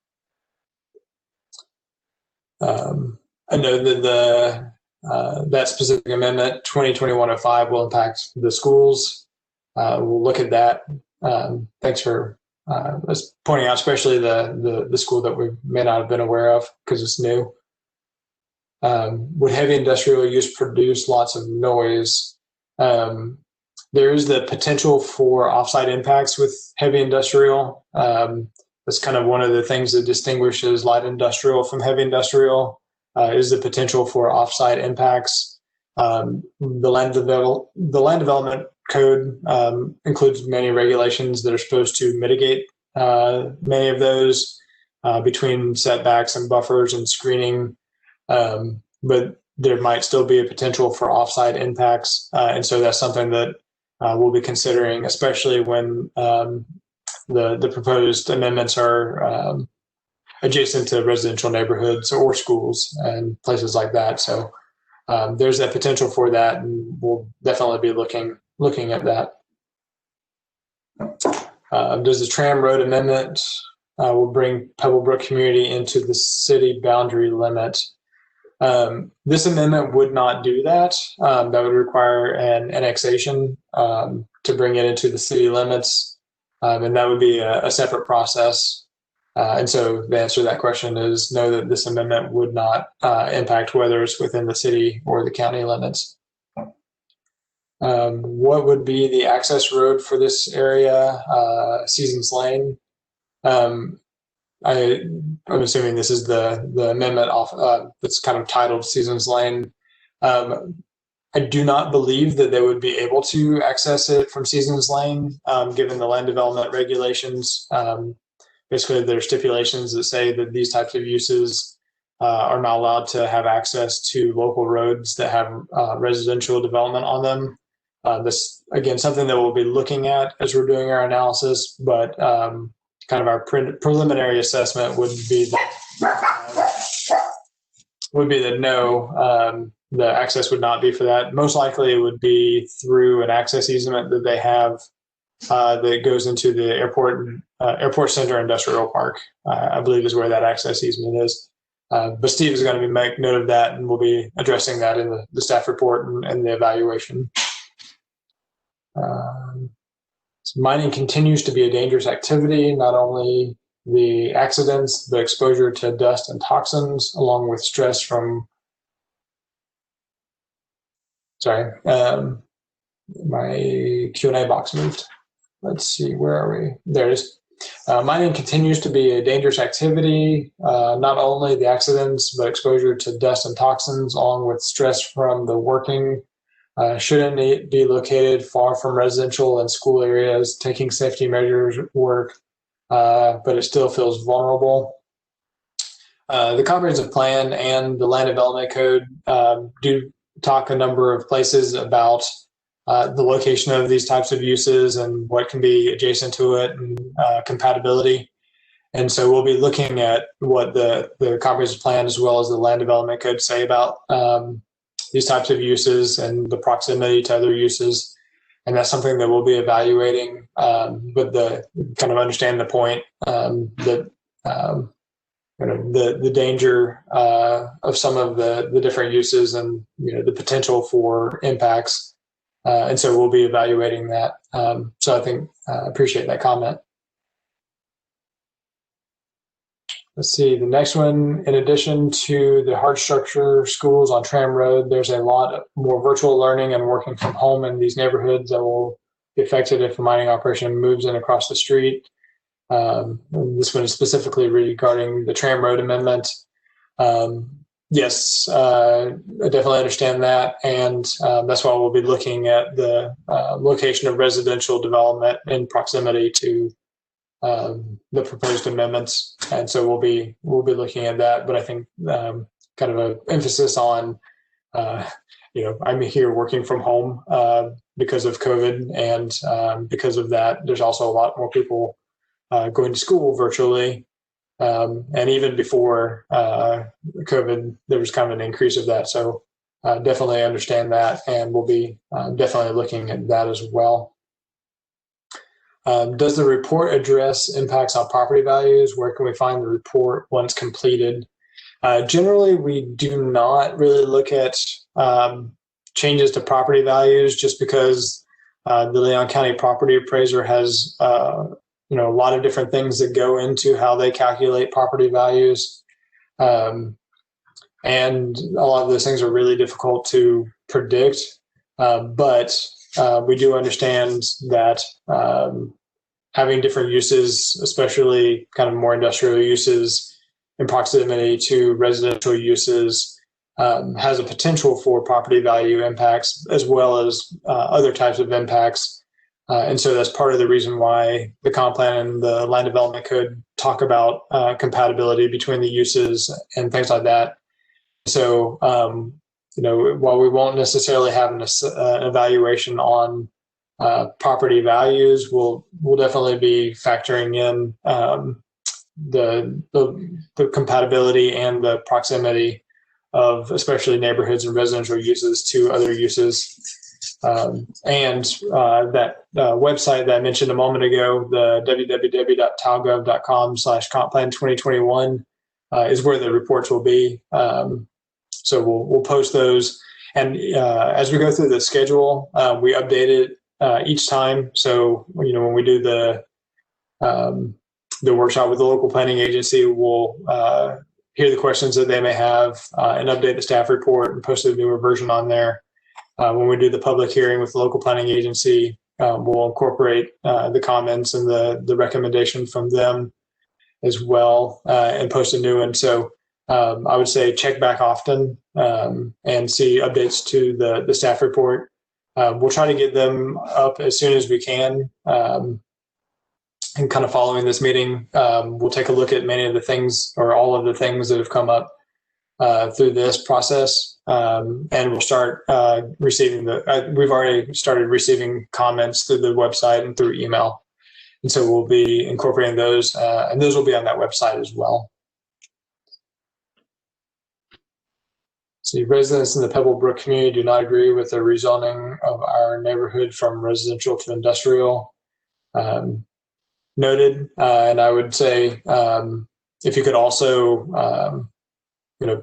I know that that specific amendment 2021-05 will impact the schools. We'll look at that. Thanks for pointing out, especially the school that we may not have been aware of because it's new. Would heavy industrial use produce lots of noise? There is the potential for offsite impacts with heavy industrial. That's kind of one of the things that distinguishes light industrial from heavy industrial, is the potential for offsite impacts. The land development code includes many regulations that are supposed to mitigate many of those between setbacks and buffers and screening, but there might still be a potential for offsite impacts, and so that's something that we'll be considering, especially when the proposed amendments are adjacent to residential neighborhoods or schools and places like that. So there's that potential for that, and we'll definitely be looking at that. Does the Tram Road amendment will bring Pebblebrook community into the city boundary limit? This amendment would not do that. That would require an annexation to bring it into the city limits, and that would be a separate process. And so the answer to that question is no, that this amendment would not impact whether it's within the city or the county limits. What would be the access road for this area? Seasons Lane. I'm assuming this is the amendment that's kind of titled Seasons Lane. I do not believe that they would be able to access it from Seasons Lane, given the land development regulations. Basically, there are stipulations that say that these types of uses are not allowed to have access to local roads that have residential development on them. This, again, something that we'll be looking at as we're doing our analysis, but kind of our preliminary assessment would be that no, the access would not be for that. Most likely it would be through an access easement that they have that goes into the airport center industrial park, I believe is where that access easement is. But Steve is going to make note of that, and we'll be addressing that in the staff report and the evaluation. Mining continues to be a dangerous activity, not only the accidents, but exposure to dust and toxins, along with stress from, my Q&A box moved. Let's see, where are we? There it is. Mining continues to be a dangerous activity, not only the accidents, but exposure to dust and toxins, along with stress from the working Shouldn't be located far from residential and school areas. Taking safety measures work, but it still feels vulnerable. The comprehensive plan and the land development code do talk a number of places about the location of these types of uses and what can be adjacent to it and compatibility. And so we'll be looking at what the comprehensive plan as well as the land development code say about these types of uses and the proximity to other uses. And that's something that we'll be evaluating with the kind of understand the point that the danger of some of the different uses and the potential for impacts. And so we'll be evaluating that. So I think I appreciate that comment. Let's see, the next one, in addition to the hard structure schools on Tram Road, there's a lot more virtual learning and working from home in these neighborhoods that will be affected if a mining operation moves in across the street. This one is specifically regarding the Tram Road amendment. Yes, I definitely understand that. And that's why we'll be looking at the location of residential development in proximity to the proposed amendments, and so we'll be looking at that. But I think kind of an emphasis on I'm here working from home because of COVID, and because of that, there's also a lot more people going to school virtually, and even before COVID, there was kind of an increase of that. So definitely understand that, and we'll be definitely looking at that as well. Does the report address impacts on property values? Where can we find the report once completed? Generally, we do not really look at changes to property values, just because the Leon County Property Appraiser has a lot of different things that go into how they calculate property values, and a lot of those things are really difficult to predict. But we do understand that having different uses, especially kind of more industrial uses in proximity to residential uses, has a potential for property value impacts as well as other types of impacts. And so that's part of the reason why the comp plan and the land development code talk about compatibility between the uses and things like that. So, while we won't necessarily have an evaluation on property values, we'll definitely be factoring in the compatibility and the proximity of especially neighborhoods and residential uses to other uses. And that website that I mentioned a moment ago, the www.talgov.com/compplan2021 is where the reports will be. So we'll post those. And as we go through the schedule, we update it each time. So, when we do the workshop with the local planning agency, we'll hear the questions that they may have and update the staff report and post a newer version on there. When we do the public hearing with the local planning agency, we'll incorporate the comments and the recommendation from them as well, and post a new one. So I would say check back often and see updates to the staff report. We'll try to get them up as soon as we can. And kind of following this meeting, we'll take a look at many of the things or all of the things that have come up through this process. And we'll start receiving we've already started receiving comments through the website and through email. And so we'll be incorporating those, and those will be on that website as well. So residents in the Pebblebrook community do not agree with the rezoning of our neighborhood from residential to industrial. Noted. And I would say if you could also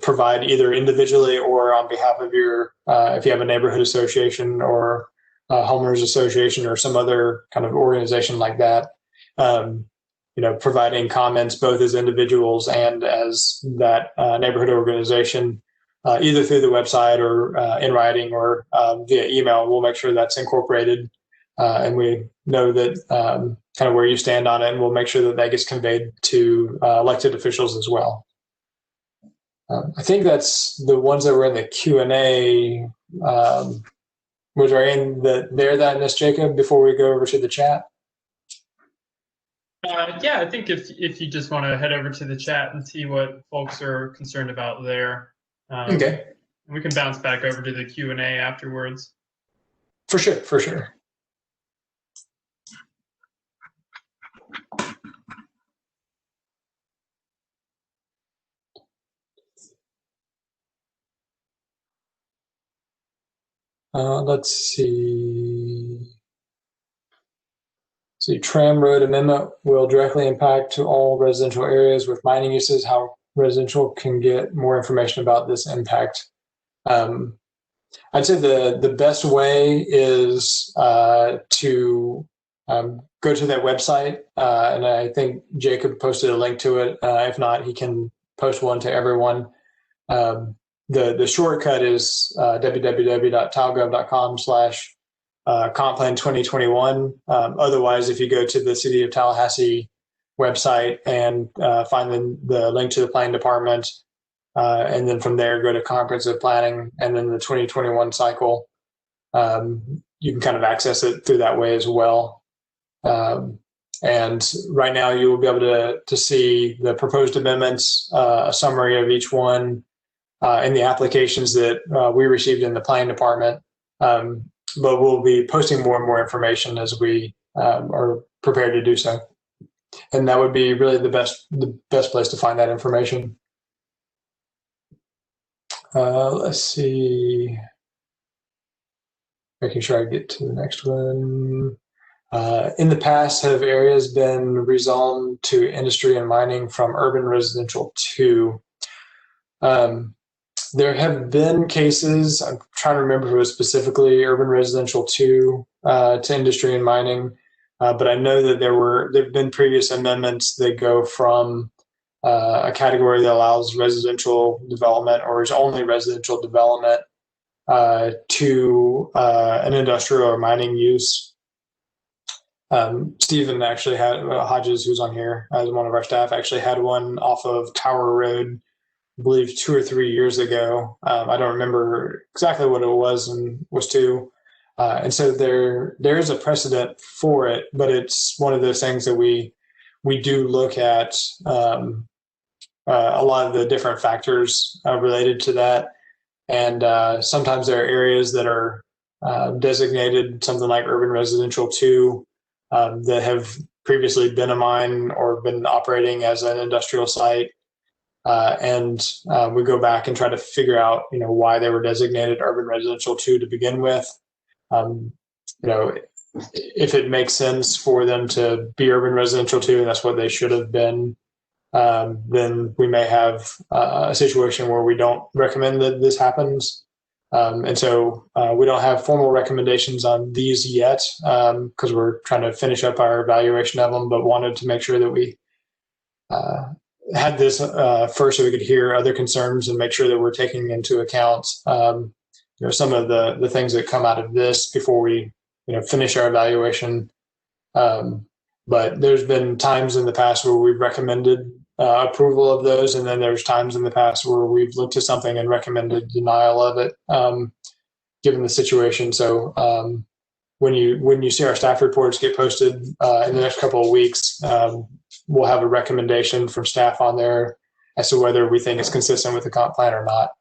provide either individually or on behalf of your, if you have a neighborhood association or homeowners association or some other kind of organization like that, providing comments both as individuals and as that neighborhood organization, either through the website or in writing or via email, we'll make sure that's incorporated. And we know that kind of where you stand on it, and we'll make sure that gets conveyed to elected officials as well. I think that's the ones that were in the Q&A. Was there anything that missed, Jacob, before we go over to the chat? Yeah, I think if you just want to head over to the chat and see what folks are concerned about there. Okay. We can bounce back over to the Q&A afterwards. For sure. Let's see. Tram Road amendment will directly impact to all residential areas with mining uses. How residential can get more information about this impact? I'd say the best way is to go to that website, and I think Jacob posted a link to it. If not, he can post one to everyone. The shortcut is www.talgov.com/complan 2021. Otherwise, if you go to the City of Tallahassee website and find the link to the planning department, and then from there go to comprehensive planning and then the 2021 cycle, you can kind of access it through that way as well. And right now you will be able to see the proposed amendments, a summary of each one, and the applications that we received in the planning department. But we'll be posting more and more information as we are prepared to do so. And that would be really the best place to find that information. Let's see. Making sure I get to the next one. In the past, have areas been rezoned to industry and mining from urban residential 2? There have been cases, I'm trying to remember if it was specifically urban residential 2 to industry and mining, but I know that there have been previous amendments that go from a category that allows residential development or is only residential development to an industrial or mining use. Stephen actually had, Hodges, who's on here as one of our staff, actually had one off of Tower Road, I believe 2 or 3 years ago. I don't remember exactly what it was and was to. And so there is a precedent for it, but it's one of those things that we do look at a lot of the different factors related to that. And sometimes there are areas that are designated something like urban residential 2 that have previously been a mine or been operating as an industrial site. And we go back and try to figure out, why they were designated urban residential 2 to begin with. If it makes sense for them to be urban residential 2, and that's what they should have been, then we may have a situation where we don't recommend that this happens. And so we don't have formal recommendations on these yet because we're trying to finish up our evaluation of them, but wanted to make sure that we had this first so we could hear other concerns and make sure that we're taking into account some of the things that come out of this before we finish our evaluation. But there's been times in the past where we've recommended approval of those, and then there's times in the past where we've looked at something and recommended denial of it, given the situation. So when you see our staff reports get posted in the next couple of weeks, we'll have a recommendation from staff on there as to whether we think it's consistent with the comp plan or not.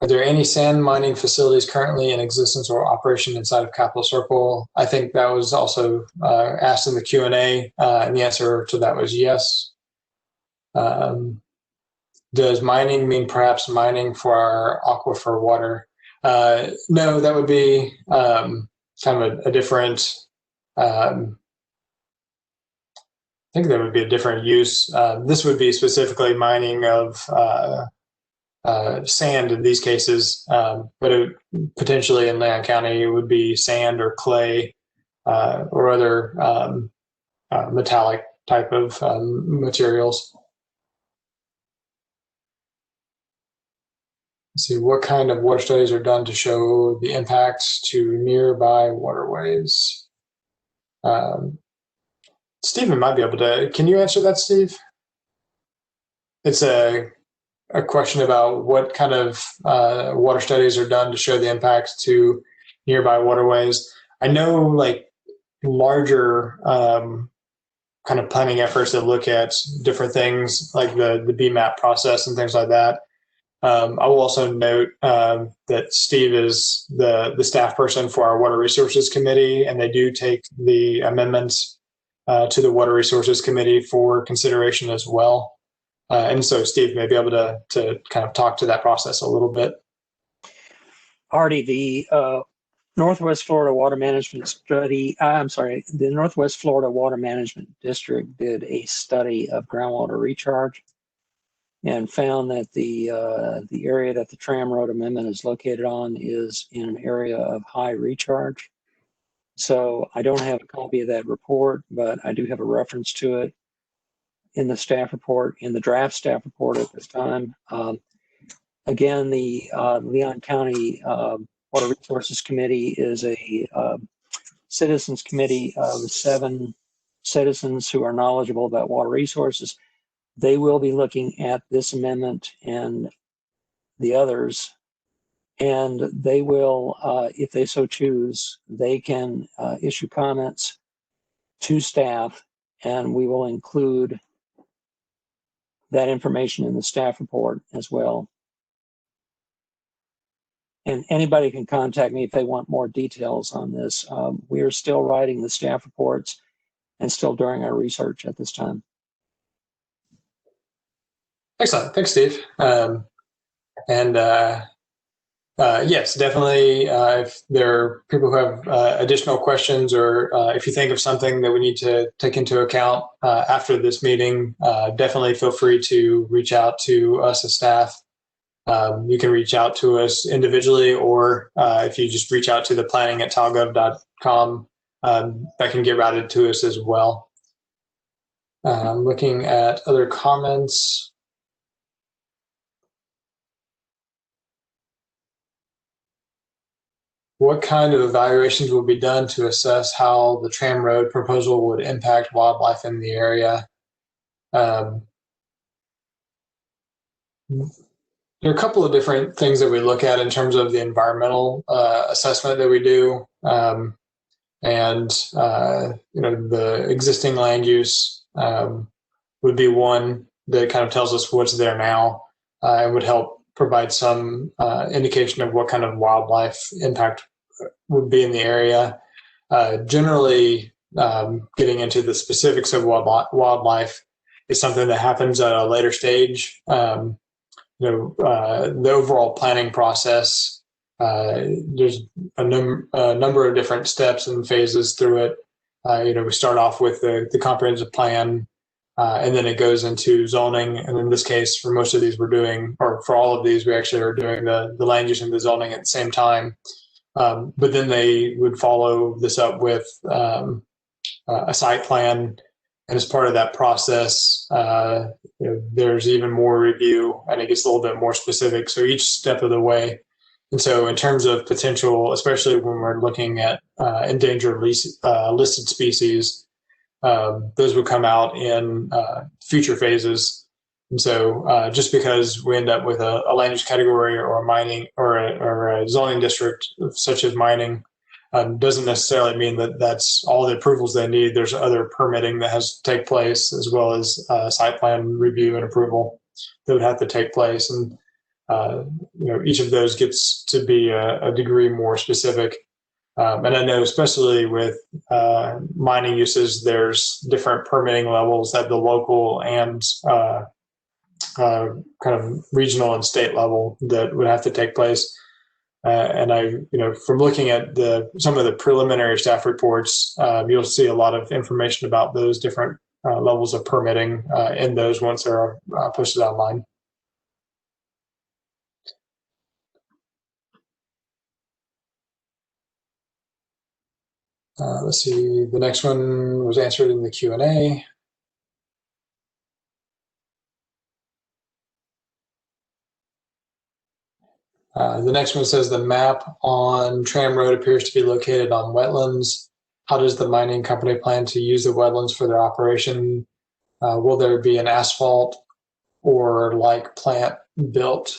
Are there any sand mining facilities currently in existence or operation inside of Capitol Circle? I think that was also asked in the Q&A, and the answer to that was yes. Does mining mean perhaps mining for our aquifer water? No, that would be kind of a different, I think that would be a different use. This would be specifically mining of sand in these cases, but potentially in Leon County, it would be sand or clay or other metallic type of materials. Let's see, what kind of water studies are done to show the impacts to nearby waterways? Stephen might be able to. Can you answer that, Steve? It's a a question about what kind of water studies are done to show the impact to nearby waterways. I know like larger kind of planning efforts that look at different things like the BMAP process and things like that. I will also note that Steve is the staff person for our Water Resources Committee, and they do take the amendments to the Water Resources Committee for consideration as well. And so Steve may be able to kind of talk to that process a little bit. Artie, the Northwest Florida Water Management Study, the Northwest Florida Water Management District did a study of groundwater recharge and found that the area that the Tram Road amendment is located on is in an area of high recharge. So I don't have a copy of that report, but I do have a reference to it in the staff report, in the draft staff report at this time. Again, the Leon County Water Resources Committee is a citizens committee of 7 citizens who are knowledgeable about water resources. They will be looking at this amendment and the others, and they will, if they so choose, they can issue comments to staff, and we will include that information in the staff report as well. And anybody can contact me if they want more details on this. We are still writing the staff reports and still doing our research at this time. Excellent. Thanks, Steve. Yes, definitely. If there are people who have additional questions, or if you think of something that we need to take into account after this meeting, definitely feel free to reach out to us as staff. You can reach out to us individually, or if you just reach out to the planning@talgov.com, that can get routed to us as well. Looking at other comments. What kind of evaluations will be done to assess how the Tram Road proposal would impact wildlife in the area? There are a couple of different things that we look at in terms of the environmental assessment that we do, and the existing land use would be one that kind of tells us what's there now and would help provide some indication of what kind of wildlife impact would be in the area. Generally, getting into the specifics of wildlife is something that happens at a later stage. The overall planning process, there's a number of different steps and phases through it. We start off with the comprehensive plan, and then it goes into zoning. And in this case, for most of these, for all of these, we actually are doing the land use and the zoning at the same time. But then they would follow this up with a site plan. And as part of that process, there's even more review, and it gets a little bit more specific. So each step of the way. And so in terms of potential, especially when we're looking at endangered listed species, those would come out in future phases. And so just because we end up with a land use category or a mining or a zoning district such as mining, doesn't necessarily mean that that's all the approvals they need. There's other permitting that has to take place, as well as site plan review and approval that would have to take place. And each of those gets to be a degree more specific. And I know especially with mining uses, there's different permitting levels at the local and kind of regional and state level that would have to take place. And from looking at some of the preliminary staff reports, you'll see a lot of information about those different levels of permitting in those once they're posted online. Let's see, the next one was answered in the Q&A. The next one says the map on Tram Road appears to be located on wetlands. How does the mining company plan to use the wetlands for their operation? Will there be an asphalt or like plant built.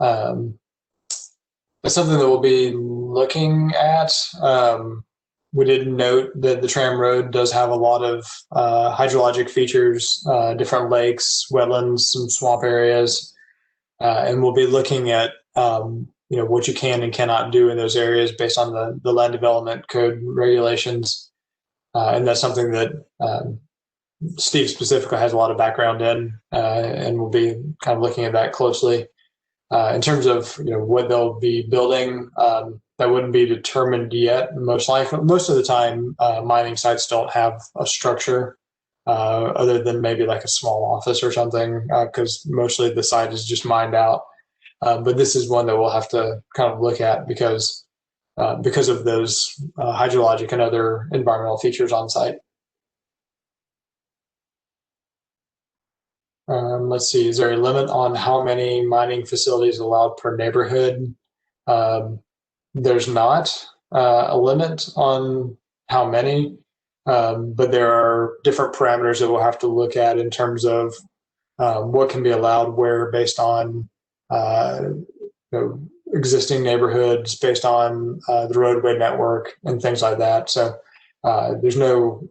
That's something that we'll be looking at. We did note that the Tram Road does have a lot of hydrologic features, different lakes, wetlands, some swamp areas, and we'll be looking at what you can and cannot do in those areas based on the land development code regulations, and that's something that Steve specifically has a lot of background in, and we'll be kind of looking at that closely. In terms of what they'll be building, that wouldn't be determined yet. Most of the time, mining sites don't have a structure other than maybe like a small office or something, because mostly the site is just mined out. But this is one that we'll have to kind of look at because of those hydrologic and other environmental features on site. Let's see, is there a limit on how many mining facilities allowed per neighborhood? There's not a limit on how many, but there are different parameters that we'll have to look at in terms of what can be allowed where based on existing neighborhoods, based on the roadway network and things like that. So there's no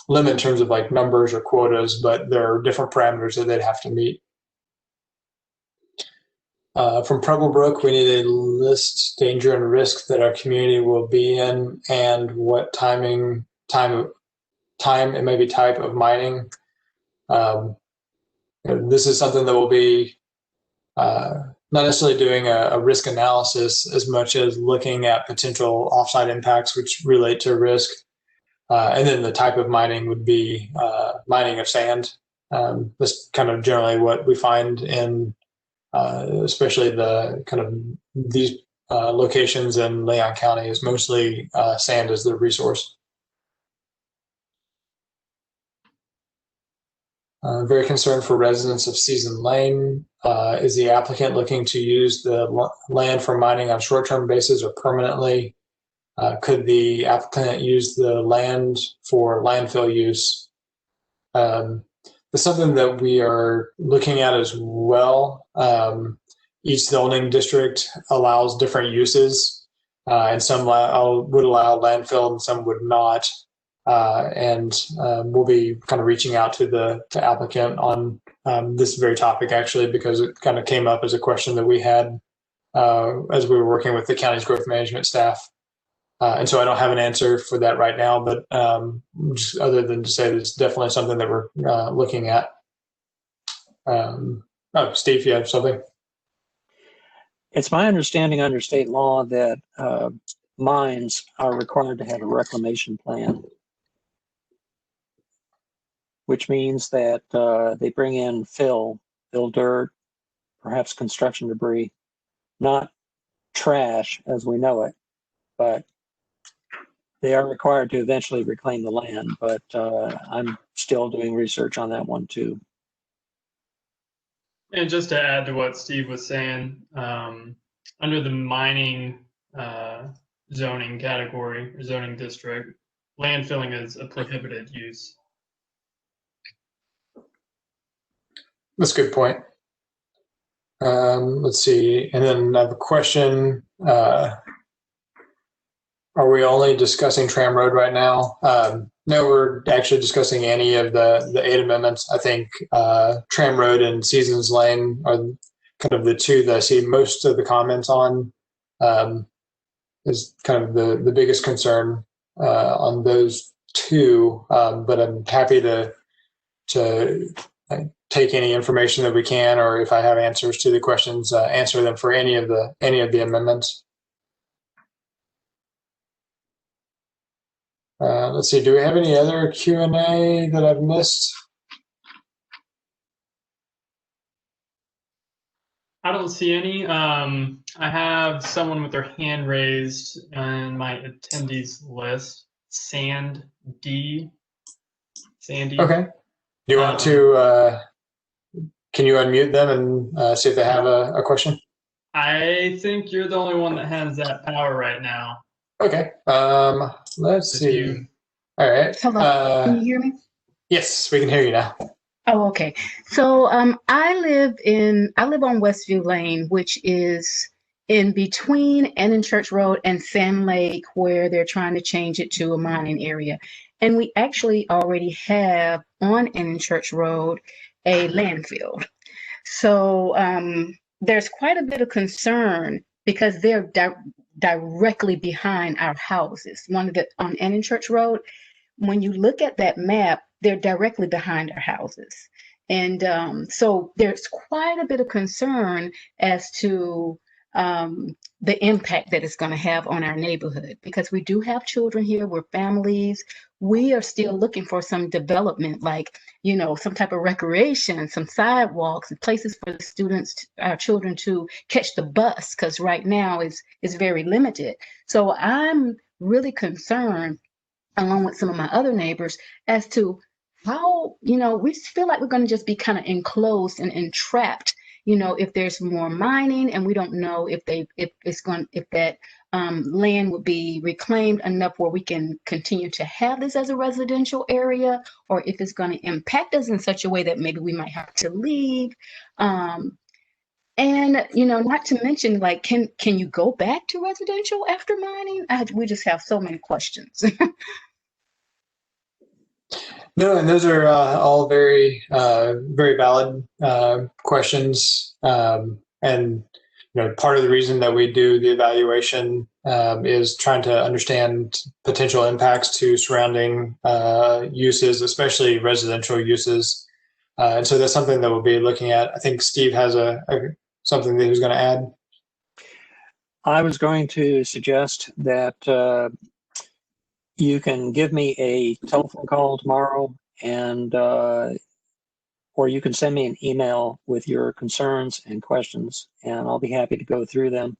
limit in terms of like numbers or quotas, but there are different parameters that they'd have to meet. From Pebblebrook, we need a list danger and risk that our community will be in and what time and maybe type of mining. This is something that will be not necessarily doing a risk analysis as much as looking at potential offsite impacts which relate to risk. And then the type of mining would be mining of sand. That's kind of generally what we find in especially the kind of these locations in Leon County is mostly sand as the resource. Very concerned for residents of Season Lane. Is the applicant looking to use the land for mining on short-term basis or permanently? Could the applicant use the land for landfill use? It's something that we are looking at as well. Each zoning district allows different uses, and some would allow landfill and some would not. And we'll be kind of reaching out to the applicant on this very topic, actually, because it kind of came up as a question that we had as we were working with the county's growth management staff. And so I don't have an answer for that right now, but just other than to say that it's definitely something that we're looking at. Steve, you have something? It's my understanding under state law that mines are required to have a reclamation plan, which means that they bring in fill dirt, perhaps construction debris, not trash as we know it, but they are required to eventually reclaim the land. But I'm still doing research on that one too. And just to add to what Steve was saying, under the mining zoning category or zoning district, landfilling is a prohibited use. That's a good point. Let's see. And then I have a question. Are we only discussing Tram Road right now? No, we're actually discussing any of the 8 amendments. I think Tram Road and Seasons Lane are kind of the two that I see most of the comments on. Is kind of the biggest concern on those two. But I'm happy to take any information that we can, or if I have answers to the questions, answer them for any of the amendments. Let's see, do we have any other Q&A that I've missed? I don't see any. I have someone with their hand raised in my attendees list. Sandy. Okay. Do you want to, can you unmute them and see if they have a question? I think you're the only one that has that power right now. Okay. Let's see. All right. Hello. Can you hear me? Yes, we can hear you now. Oh, okay. So I live on Westview Lane, which is in between Enon Church Road and Sand Lake, where they're trying to change it to a mining area. And we actually already have on Enon Church Road a landfill. So there's quite a bit of concern because they're directly behind our houses. One of the on Enon Church Road, when you look at that map, they're directly behind our houses. And so there's quite a bit of concern as to the impact that it's going to have on our neighborhood because we do have children here, we're families. We are still looking for some development, like, you know, some type of recreation, some sidewalks, and places for the students, our children to catch the bus, because right now is very limited. So I'm really concerned along with some of my other neighbors as to how, you know, we feel like we're going to just be kind of enclosed and entrapped, you know, if there's more mining and we don't know if that land would be reclaimed enough where we can continue to have this as a residential area, or if it's going to impact us in such a way that maybe we might have to leave. And you know, not to mention, like, can you go back to residential after mining? We just have so many questions. No, and those are all very valid questions. And you know, part of the reason that we do the evaluation is trying to understand potential impacts to surrounding uses, especially residential uses. And so that's something that we'll be looking at. I think Steve has something that he was going to add. I was going to suggest that you can give me a telephone call tomorrow, and or you can send me an email with your concerns and questions, and I'll be happy to go through them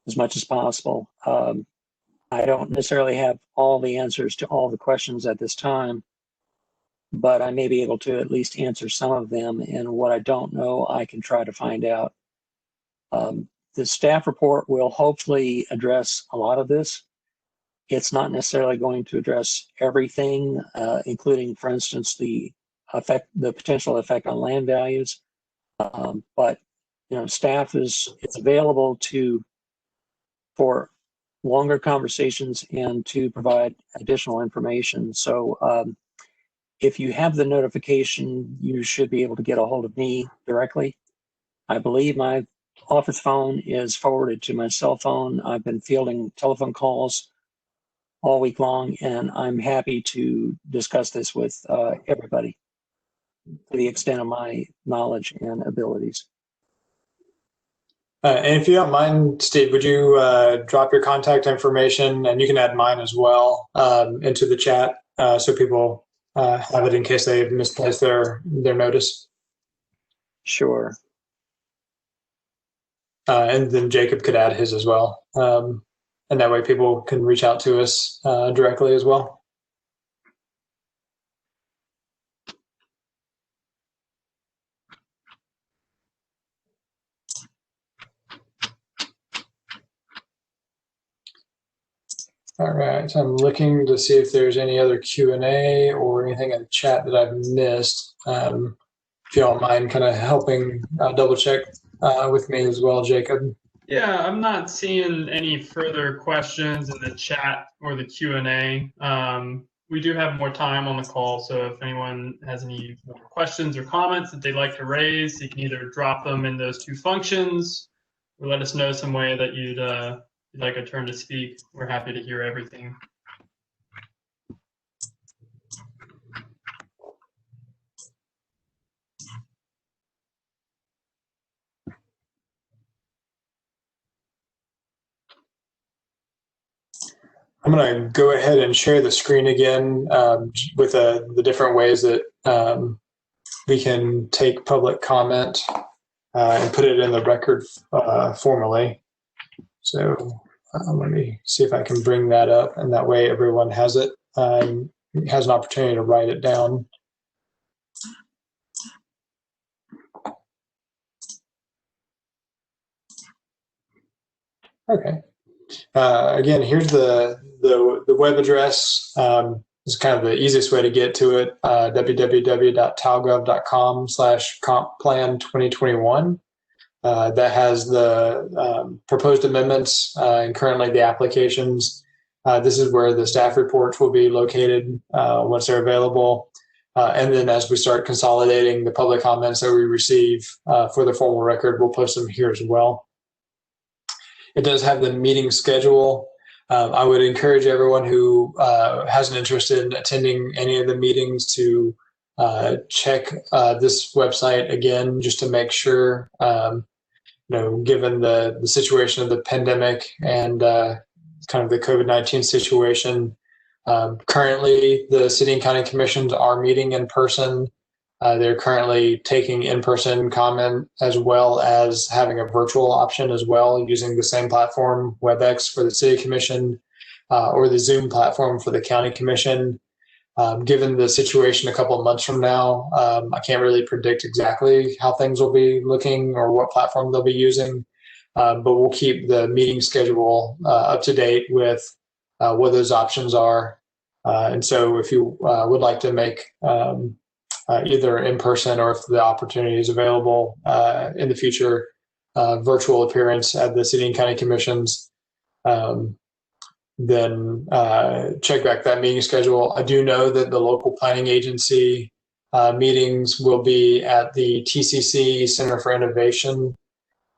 as much as possible. I don't necessarily have all the answers to all the questions at this time, but I may be able to at least answer some of them, and what I don't know, I can try to find out. The staff report will hopefully address a lot of this. It's not necessarily going to address everything, including, for instance, the potential effect on land values. But you know, staff is available for longer conversations and to provide additional information. So if you have the notification, you should be able to get a hold of me directly. I believe my office phone is forwarded to my cell phone. I've been fielding telephone calls all week long, and I'm happy to discuss this with everybody to the extent of my knowledge and abilities. And if you don't mind, Steve, would you drop your contact information, and you can add mine as well, into the chat so people have it in case they've misplaced their notice? Sure. And then Jacob could add his as well. And that way people can reach out to us directly as well. All right, so I'm looking to see if there's any other Q&A or anything in the chat that I've missed. If you don't mind kind of helping double check with me as well, Jacob. Yeah, I'm not seeing any further questions in the chat or the Q&A. We do have more time on the call, so if anyone has any more questions or comments that they'd like to raise, you can either drop them in those two functions or let us know some way that you'd like a turn to speak. We're happy to hear everything. I'm going to go ahead and share the screen again with the different ways that we can take public comment and put it in the record formally. So let me see if I can bring that up, and that way everyone has it and has an opportunity to write it down. Okay. Again, here's the web address. is kind of the easiest way to get to it, www.talgov.com/compplan2021. That has the proposed amendments and currently the applications. This is where the staff reports will be located once they're available. And then as we start consolidating the public comments that we receive for the formal record, we'll post them here as well. It does have the meeting schedule. I would encourage everyone who has an interest in attending any of the meetings to check this website again, just to make sure, given the situation of the pandemic and kind of the COVID-19 situation, currently the city and county commissions are meeting in person. They're currently taking in-person comment as well as having a virtual option as well, using the same platform, WebEx for the city commission or the Zoom platform for the county commission. Given the situation a couple of months from now, I can't really predict exactly how things will be looking or what platform they'll be using, but we'll keep the meeting schedule up to date with what those options are. And so if you would like to make either in person or if the opportunity is available in the future, virtual appearance at the city and county commissions, then check back that meeting schedule. I do know that the local planning agency meetings will be at the TCC Center for Innovation.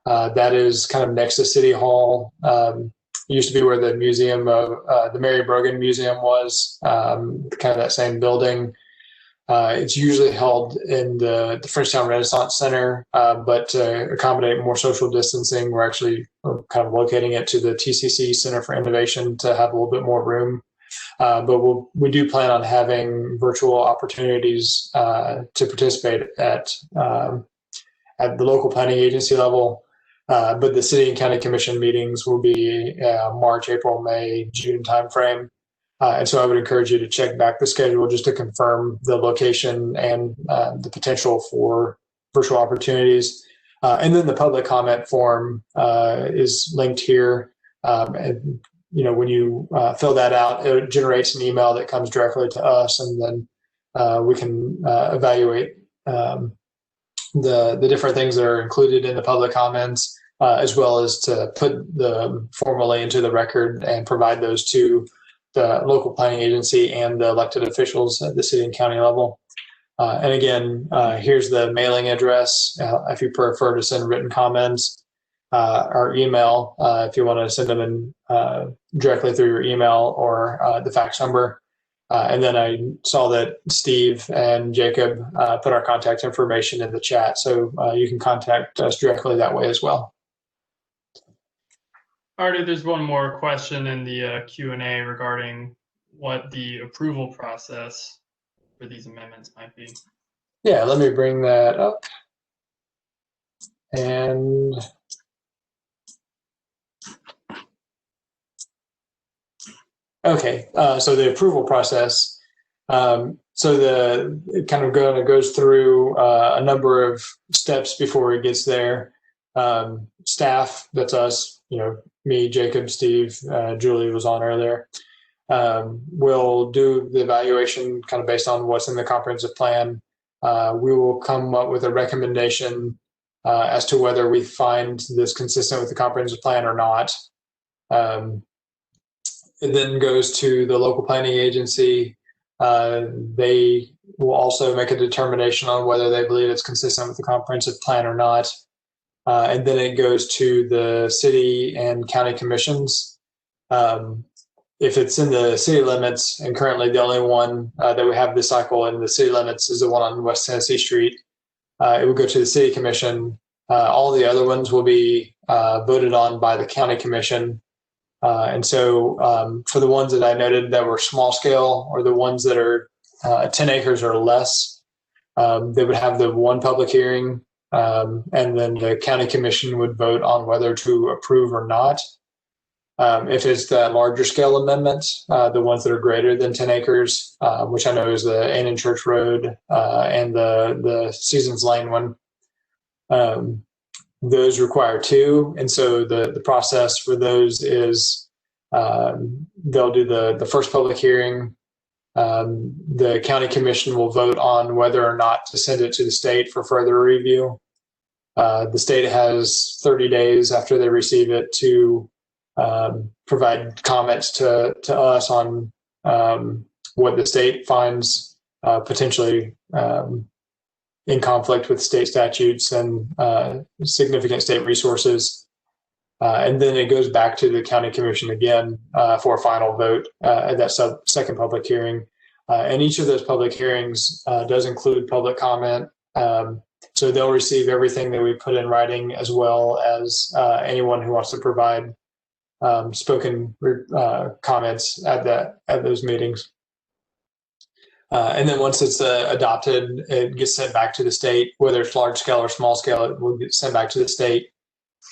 That is kind of next to City Hall. It used to be where the museum of the Mary Brogan Museum was, kind of that same building. It's usually held in the Frenchtown Renaissance Center, but to accommodate more social distancing, we're actually kind of locating it to the TCC Center for Innovation to have a little bit more room. But we do plan on having virtual opportunities to participate at the local planning agency level. But the city and county commission meetings will be March, April, May, June timeframe. And so I would encourage you to check back the schedule just to confirm the location and the potential for virtual opportunities. And then the public comment form is linked here. And when you fill that out, it generates an email that comes directly to us, and then we can evaluate the different things that are included in the public comments, as well as to put them formally into the record and provide those to the local planning agency and the elected officials at the city and county level. And again, here's the mailing address if you prefer to send written comments, or email if you want to send them in directly through your email or the fax number. And then I saw that Steve and Jacob put our contact information in the chat, so you can contact us directly that way as well. Artie, there's one more question in the Q&A regarding what the approval process for these amendments might be. Yeah, let me bring that up. And okay, so the approval process. So it kind of goes through a number of steps before it gets there. Staff, that's us, me, Jacob, Steve, Julie was on earlier. We'll do the evaluation kind of based on what's in the comprehensive plan. We will come up with a recommendation as to whether we find this consistent with the comprehensive plan or not. It then goes to the local planning agency. They will also make a determination on whether they believe it's consistent with the comprehensive plan or not. And then it goes to the city and county commissions. If it's in the city limits, and currently the only one that we have this cycle in the city limits is the one on West Tennessee Street, it would go to the city commission. All the other ones will be voted on by the county commission. And so for the ones that I noted that were small scale, or the ones that are 10 acres or less, they would have the one public hearing, and then the county commission would vote on whether to approve or not. If it's the larger scale amendments, the ones that are greater than 10 acres, which I know is the Aenon Church Road and the Seasons Lane one, those require two. And so the process for those is they'll do the first public hearing, the county commission will vote on whether or not to send it to the state for further review. The state has 30 days after they receive it to provide comments to us on what the state finds potentially in conflict with state statutes and significant state resources. And then it goes back to the county commission again for a final vote at that second public hearing. And each of those public hearings does include public comment. So they'll receive everything that we put in writing, as well as anyone who wants to provide spoken comments at those meetings. And then once it's adopted, it gets sent back to the state, whether it's large scale or small scale, it will get sent back to the state.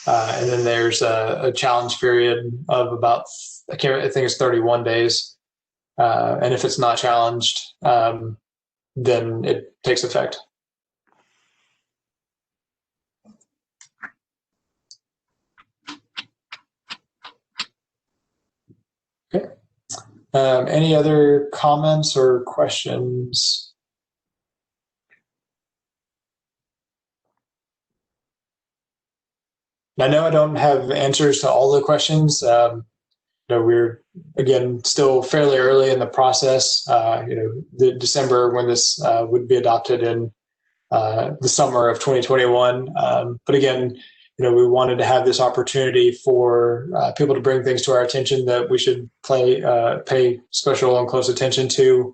And then there's a challenge period of about, I think it's 31 days. And if it's not challenged, then it takes effect. Okay. Any other comments or questions? I know I don't have answers to all the questions. We're, again, still fairly early in the process. The December when this would be adopted in the summer of 2021. But again, we wanted to have this opportunity for people to bring things to our attention that we should pay special and close attention to,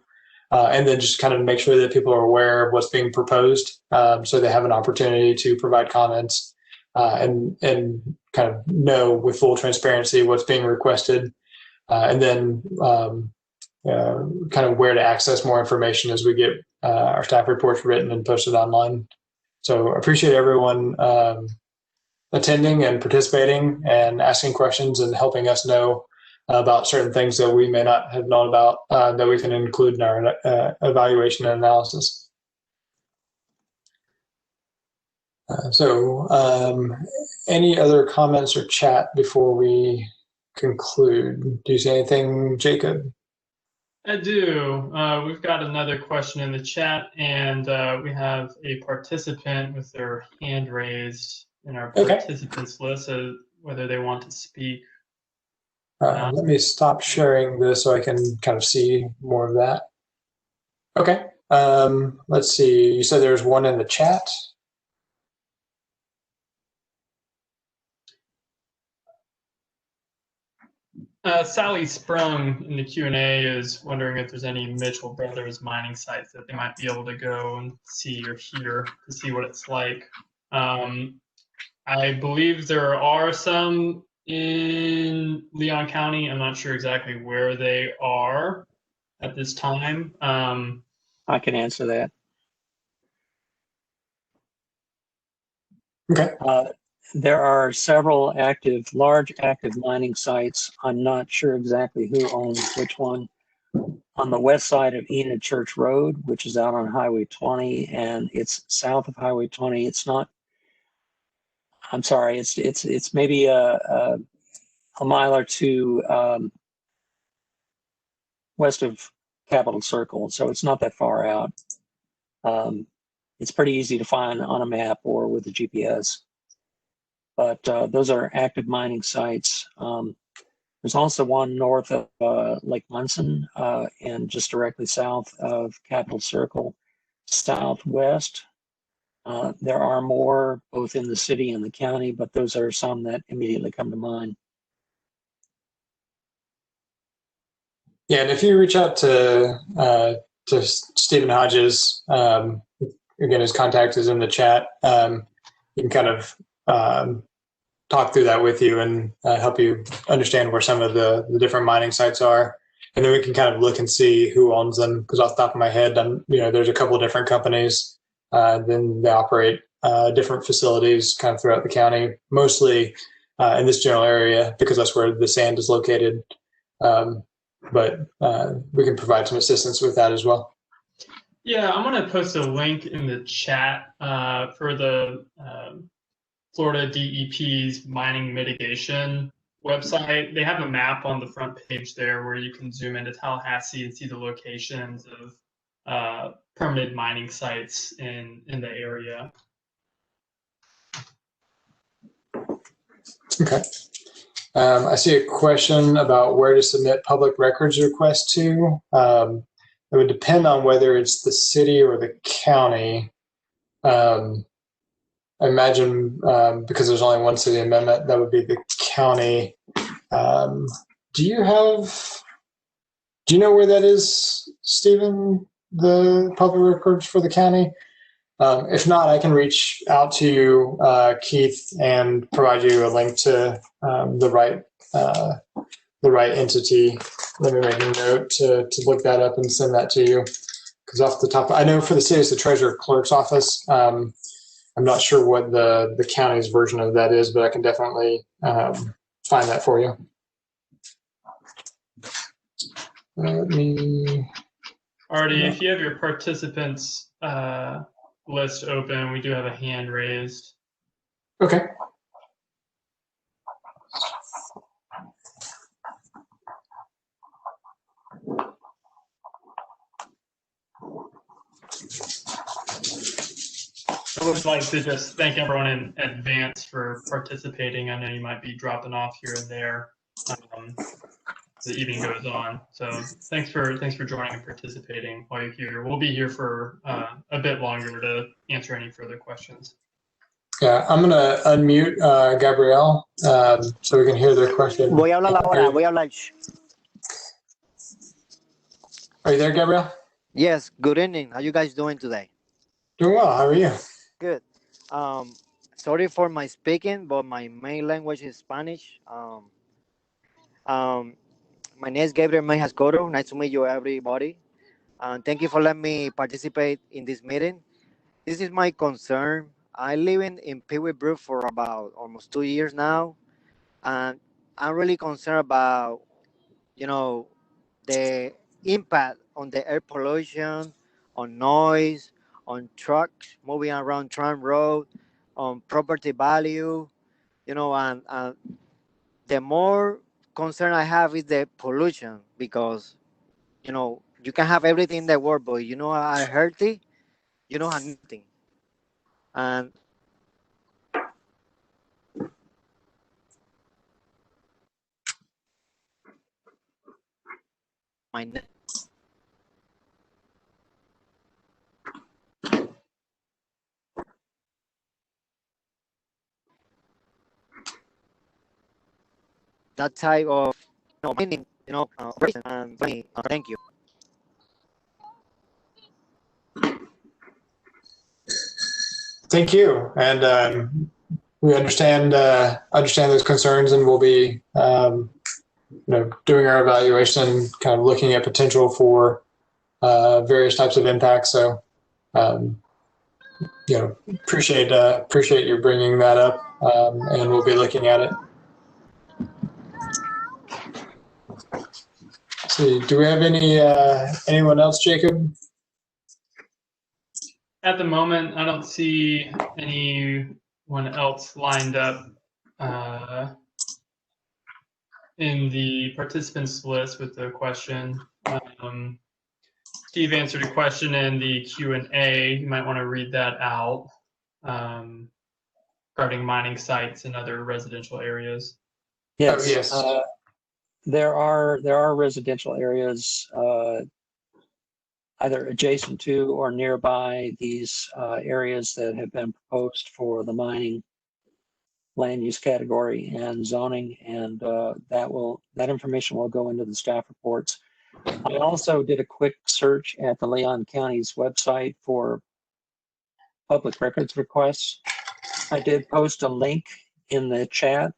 and then just kind of make sure that people are aware of what's being proposed, so they have an opportunity to provide comments and kind of know with full transparency what's being requested, and then kind of where to access more information as we get our staff reports written and posted online. So I appreciate everyone attending and participating and asking questions and helping us know about certain things that we may not have known about that we can include in our evaluation and analysis. Any other comments or chat before we conclude? Do you see anything, Jacob? I do. We've got another question in the chat, and we have a participant with their hand raised in our participants list, so whether they want to speak. Let me stop sharing this so I can kind of see more of that. Okay. Let's see. You said there's one in the chat. Sally Sprung in the Q&A is wondering if there's any Mitchell Brothers mining sites that they might be able to go and see or hear to see what it's like. I believe there are some in Leon County. I'm not sure exactly where they are at this time. I can answer that. Okay. There are several large active mining sites. I'm not sure exactly who owns which one. On the west side of Aenon Church Road, which is out on Highway 20, and it's south of Highway 20. It's not. I'm sorry. It's maybe a mile or two west of Capitol Circle, so it's not that far out. It's pretty easy to find on a map or with a GPS. But those are active mining sites. There's also one north of Lake Munson and just directly south of Capitol Circle, southwest. There are more both in the city and the county, but those are some that immediately come to mind. Yeah, and if you reach out to Stephen Hodges, again, his contact is in the chat. You can kind of talk through that with you and help you understand where some of the different mining sites are. And then we can kind of look and see who owns them, because off the top of my head, there's a couple of different companies. Then they operate different facilities kind of throughout the county, mostly in this general area because that's where the sand is located. But we can provide some assistance with that as well. Yeah, I'm going to post a link in the chat for the Florida DEP's mining mitigation website, they have a map on the front page there where you can zoom into Tallahassee and see the locations of permitted mining sites in the area. Okay. I see a question about where to submit public records requests to. It would depend on whether it's the city or the county. I imagine because there's only one city amendment, that would be the county. Do you know where that is, Stephen, the public records for the county? If not, I can reach out to you, Keith, and provide you a link to the right entity. Let me make a note to look that up and send that to you. Because off the top, I know for the city, it's the treasurer clerk's office. I'm not sure what the county's version of that is, but I can definitely find that for you. Let me. Artie, if you have your participants list open, we do have a hand raised. Okay. I would like to just thank everyone in advance for participating. I know you might be dropping off here and there. The evening goes on, so thanks for joining and participating while you're here. We'll be here for a bit longer to answer any further questions. Yeah, I'm gonna unmute Gabrielle so we can hear their question. Voy a hablar ahora. Voy a hablar. Are you there, Gabrielle? Yes. Good evening. How you guys doing today? Doing well. How are you? Good. Sorry for my speaking, but my main language is Spanish. My name is Gabriel Mejas Coro. Nice to meet you, everybody. Thank you for letting me participate in this meeting. This is my concern. I live in Peewee Brook for about almost 2 years now, and I'm really concerned about, the impact on the air pollution, on noise, on trucks moving around Tram Road, on property value, and the more concern I have is the pollution because, you can have everything in the world, but are healthy, you don't have nothing. And my that type of meaning, and thank you. Thank you, and we understand those concerns, and we'll be doing our evaluation, kind of looking at potential for various types of impacts. So, appreciate you bringing that up, and we'll be looking at it. Let's see, do we have anyone else, Jacob? At the moment, I don't see anyone else lined up in the participants list with the question. Steve answered a question in the Q&A. You might want to read that out regarding mining sites and other residential areas. Yes. Oh, yes. There are residential areas either adjacent to or nearby these areas that have been proposed for the mining land use category and zoning, and that information will go into the staff reports. I also did a quick search at the Leon County's website for public records requests. I did post a link in the chat,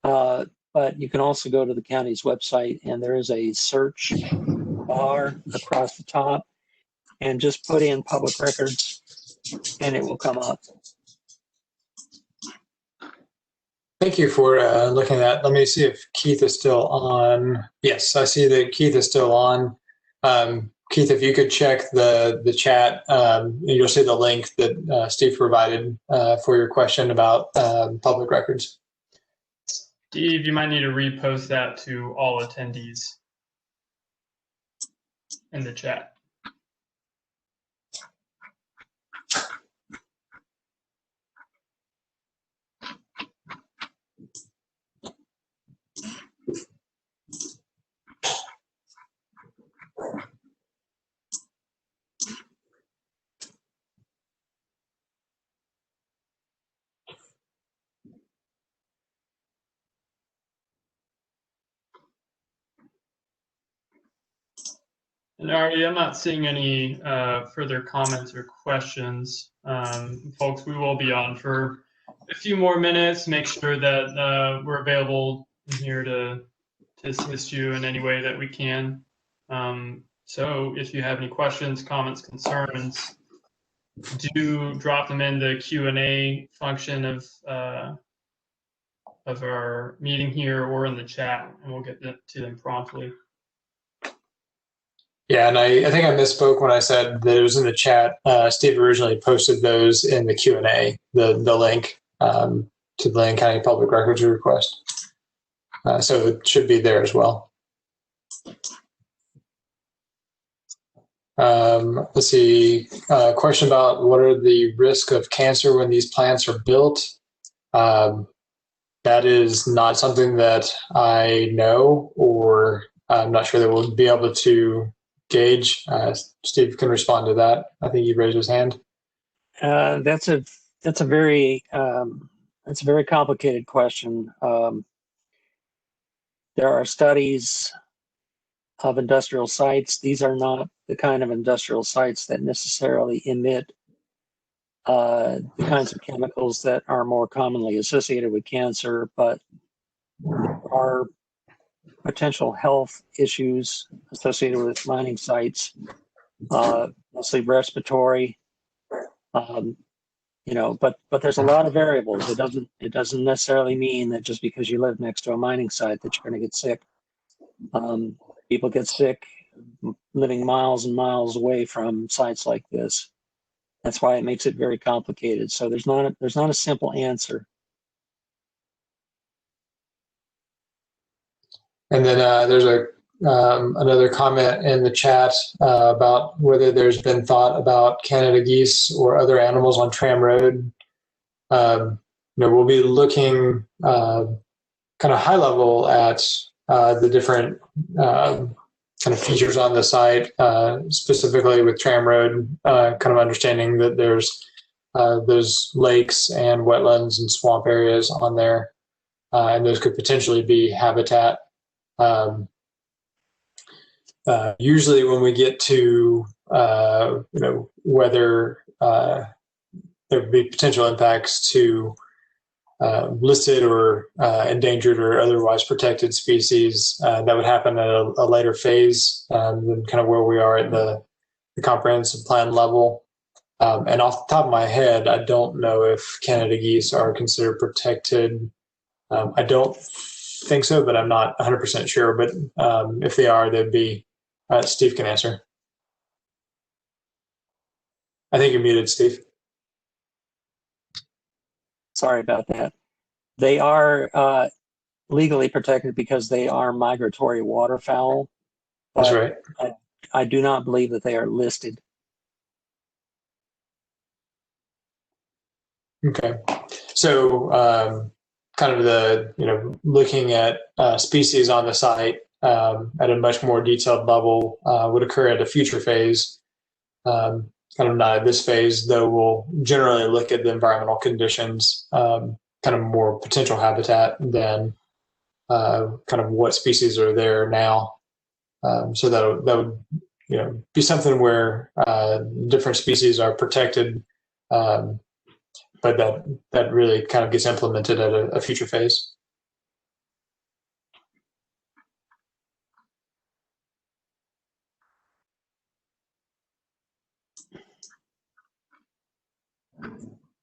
but you can also go to the county's website, and there is a search bar across the top, and just put in public records and it will come up. Thank you for looking at that. Let me see if Keith is still on. Yes, I see that Keith is still on. Keith, if you could check the chat, you'll see the link that Steve provided for your question about public records. Steve, you might need to repost that to all attendees in the chat. And Artie, I'm not seeing any further comments or questions. Folks, we will be on for a few more minutes. Make sure that we're available here to assist you in any way that we can. So if you have any questions, comments, concerns, do drop them in the Q&A function of our meeting here or in the chat, and we'll get to them promptly. Yeah, and I think I misspoke when I said that it was in the chat. Steve originally posted those in the Q&A, the link to the Lane County Public Records request. So it should be there as well. Let's see, question about what are the risks of cancer when these plants are built. That is not something that I know, or I'm not sure that we'll be able to gauge. Steve can respond to that. I think he raised his hand. That's a very complicated question. There are studies of industrial sites. These are not the kind of industrial sites that necessarily emit the kinds of chemicals that are more commonly associated with cancer, but there are potential health issues associated with mining sites, mostly respiratory. But there's a lot of variables. It doesn't necessarily mean that just because you live next to a mining site that you're going to get sick. People get sick living miles and miles away from sites like this. That's why it makes it very complicated. So there's not a simple answer. And then there's another comment in the chat about whether there's been thought about Canada geese or other animals on Tram Road. We'll be looking kind of high level at the different kind of features on the site, specifically with Tram Road, kind of understanding that there's those lakes and wetlands and swamp areas on there, and those could potentially be habitat. Usually when we get to whether there would be potential impacts to listed or endangered or otherwise protected species, that would happen at a later phase than kind of where we are at the comprehensive plan level. And off the top of my head, I don't know if Canada geese are considered protected. I don't think so, but I'm not 100% sure. But if they are, they'd be, Steve can answer. I think you're muted, Steve. Sorry about that. They are legally protected because they are migratory waterfowl. That's right. I do not believe that they are listed. Okay. So kind of looking at species on the site at a much more detailed level would occur at a future phase. Kind of not at this phase, though we'll generally look at the environmental conditions, kind of more potential habitat than kind of what species are there now. So that would be something where different species are protected, but that really kind of gets implemented at a future phase.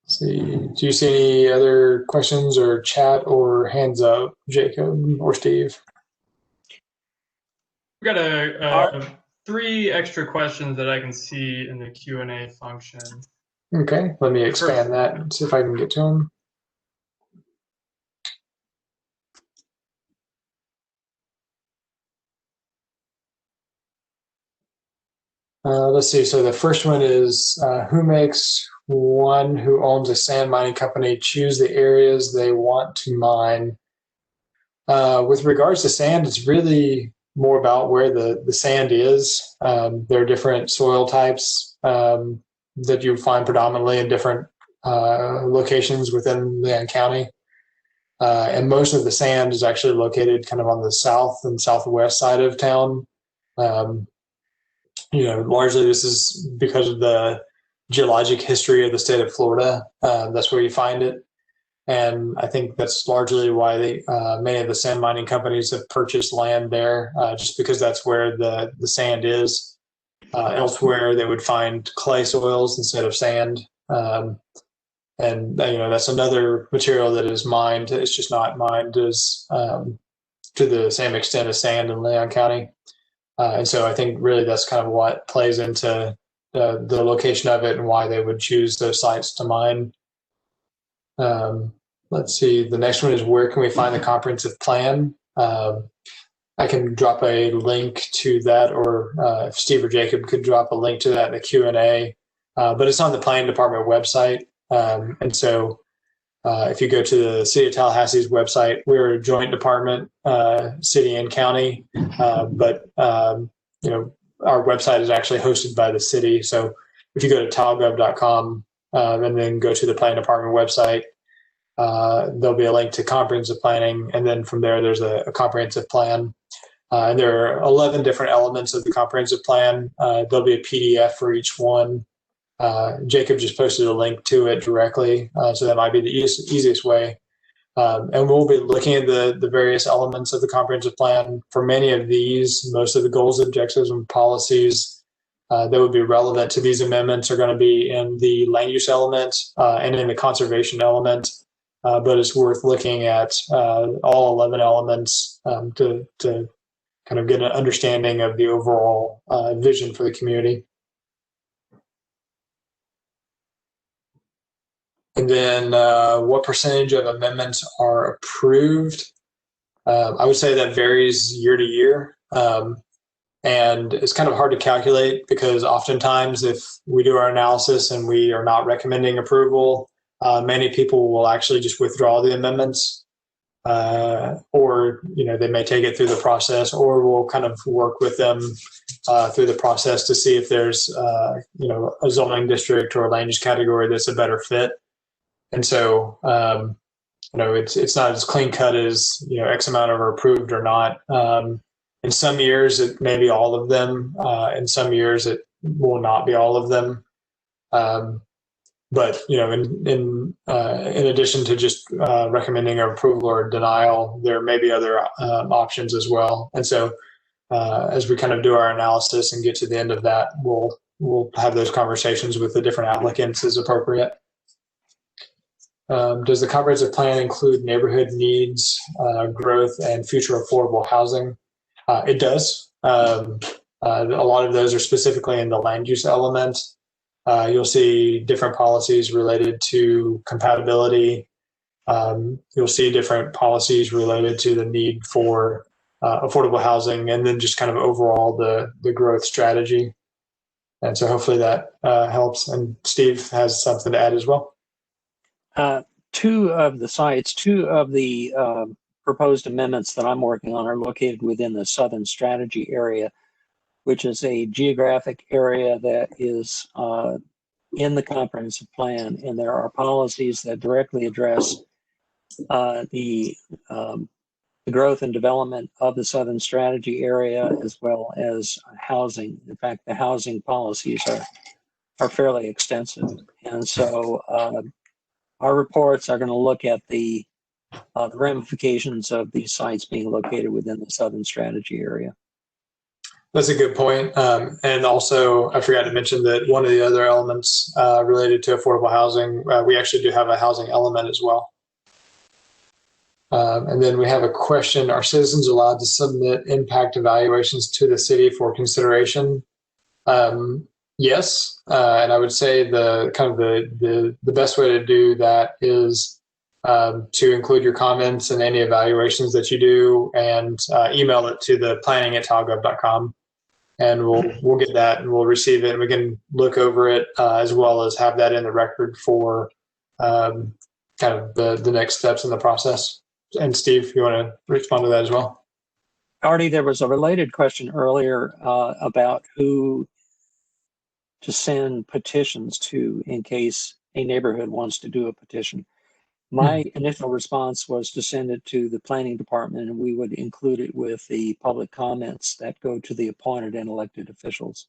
Let's see, do you see any other questions or chat or hands up, Jacob or Steve? We've got 3 extra questions that I can see in the Q&A function. Okay, let me expand that and see if I can get to them. Let's see. So the first one is who makes one who owns a sand mining company choose the areas they want to mine? With regards to sand, it's really more about where the sand is. There are different soil types that you find predominantly in different locations within Leon County. And most of the sand is actually located kind of on the south and southwest side of town. Largely this is because of the geologic history of the state of Florida. That's where you find it. And I think that's largely why many of the sand mining companies have purchased land there, just because that's where the sand is. Elsewhere, they would find clay soils instead of sand. And that's another material that is mined. It's just not mined as to the same extent as sand in Leon County. And so I think really that's kind of what plays into the location of it and why they would choose those sites to mine. Let's see. The next one is where can we find the comprehensive plan? I can drop a link to that, or if Steve or Jacob could drop a link to that in the Q&A. But it's on the planning department website. And so if you go to the City of Tallahassee's website, we're a joint department, city and county, but our website is actually hosted by the city. So if you go to talgov.com and then go to the planning department website, there'll be a link to comprehensive planning, and then from there there's a comprehensive plan. And there are 11 different elements of the comprehensive plan. There'll be a PDF for each one. Jacob just posted a link to it directly, so that might be the easiest way. And we'll be looking at the various elements of the comprehensive plan. For many of these, most of the goals, objectives, and policies that would be relevant to these amendments are going to be in the land use element and in the conservation element. But it's worth looking at all 11 elements to kind of get an understanding of the overall vision for the community. And then what percentage of amendments are approved? I would say that varies year to year. And it's kind of hard to calculate because oftentimes if we do our analysis and we are not recommending approval, many people will actually just withdraw the amendments, or they may take it through the process, or we'll kind of work with them through the process to see if there's a zoning district or a land use category that's a better fit. And so it's not as clean cut as X amount are approved or not. In some years it may be all of them. In some years it will not be all of them. But in addition to just recommending approval or denial, there may be other options as well. And so as we kind of do our analysis and get to the end of that, we'll have those conversations with the different applicants as appropriate. Does the comprehensive plan include neighborhood needs, growth, and future affordable housing? It does. A lot of those are specifically in the land use element. You'll see different policies related to compatibility. You'll see different policies related to the need for affordable housing, and then just kind of overall the growth strategy. And so hopefully that helps. And Steve has something to add as well. Two of the proposed amendments that I'm working on are located within the Southern Strategy area, which is a geographic area that is in the comprehensive plan, and there are policies that directly address the growth and development of the Southern Strategy area, as well as housing. In fact, the housing policies are fairly extensive, and so our reports are going to look at the ramifications of these sites being located within the Southern Strategy area. That's a good point. And also, I forgot to mention that one of the other elements related to affordable housing, we actually do have a housing element as well. And then we have a question: are citizens allowed to submit impact evaluations to the city for consideration? Yes, and I would say the best way to do that is to include your comments and any evaluations that you do, and email it to the planning@talgov.com. and we'll get that and we'll receive it and we can look over it as well as have that in the record for kind of the next steps in the process. And Steve, you want to respond to that as well? Artie, there was a related question earlier about who to send petitions to in case a neighborhood wants to do a petition. My initial response was to send it to the planning department, and we would include it with the public comments that go to the appointed and elected officials.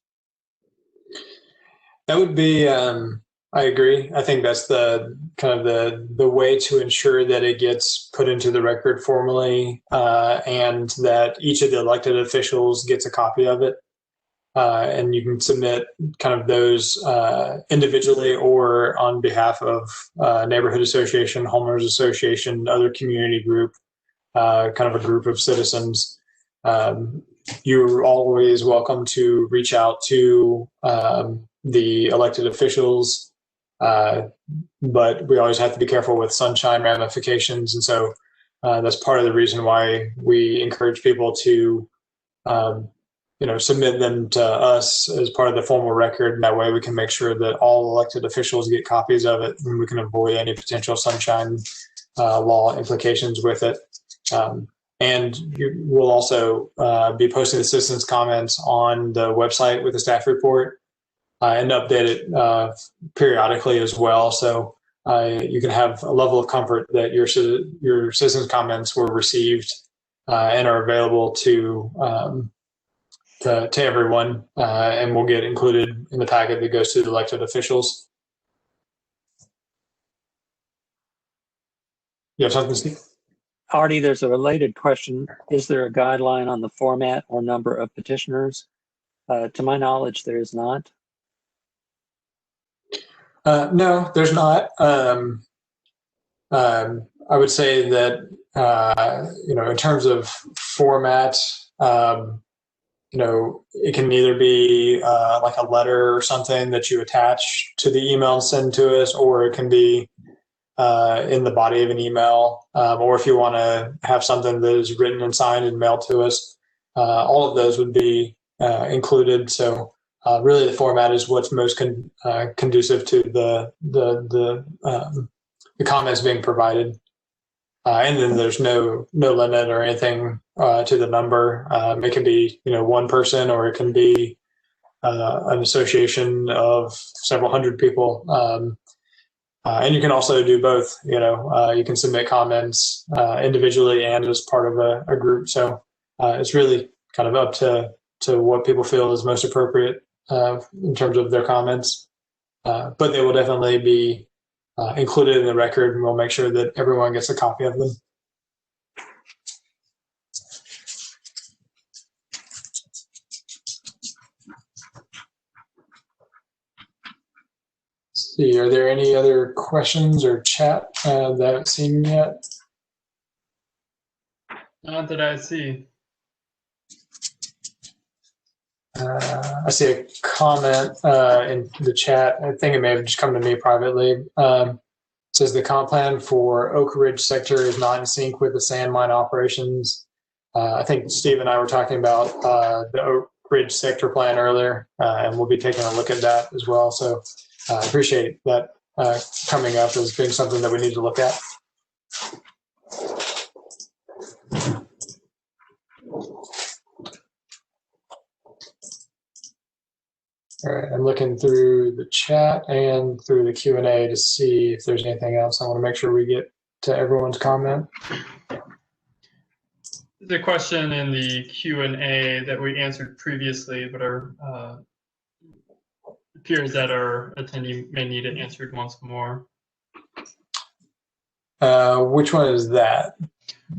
That would be, I agree. I think that's the kind of the way to ensure that it gets put into the record formally, and that each of the elected officials gets a copy of it. And you can submit kind of those individually or on behalf of neighborhood association, homeowners association, other community group, kind of a group of citizens. You're always welcome to reach out to the elected officials, but we always have to be careful with sunshine ramifications. And so that's part of the reason why we encourage people to submit them to us as part of the formal record. And that way we can make sure that all elected officials get copies of it and we can avoid any potential sunshine law implications with it. And we'll also be posting the citizens' comments on the website with the staff report and update it periodically as well. So you can have a level of comfort that your citizens' comments were received and are available to everyone, and will get included in the packet that goes to the elected officials. You have something, Steve? Artie, there's a related question. Is there a guideline on the format or number of petitioners? To my knowledge, there is not. No, there's not. I would say that, in terms of format, it can either be like a letter or something that you attach to the email and send to us, or it can be in the body of an email, or if you want to have something that is written and signed and mailed to us, all of those would be included. So really the format is what's most conducive to the comments being provided. And then there's no limit or anything to the number. It can be, one person, or it can be an association of several hundred people. And you can also do both. You can submit comments individually and as part of a group. So it's really kind of up to what people feel is most appropriate in terms of their comments. But they will definitely be included in the record, and we'll make sure that everyone gets a copy of them. Let's see, are there any other questions or chat that I haven't seen yet? Not that I see. I see a comment in the chat. I think it may have just come to me privately. It says the comp plan for Oak Ridge sector is not in sync with the sand mine operations. I think Steve and I were talking about the Oak Ridge sector plan earlier, and we'll be taking a look at that as well. So I appreciate that coming up as being something that we need to look at. All right, I'm looking through the chat and through the Q&A to see if there's anything else. I want to make sure we get to everyone's comment. The question in the Q&A that we answered previously, but appears that our attendee may need it answered once more. Which one is that?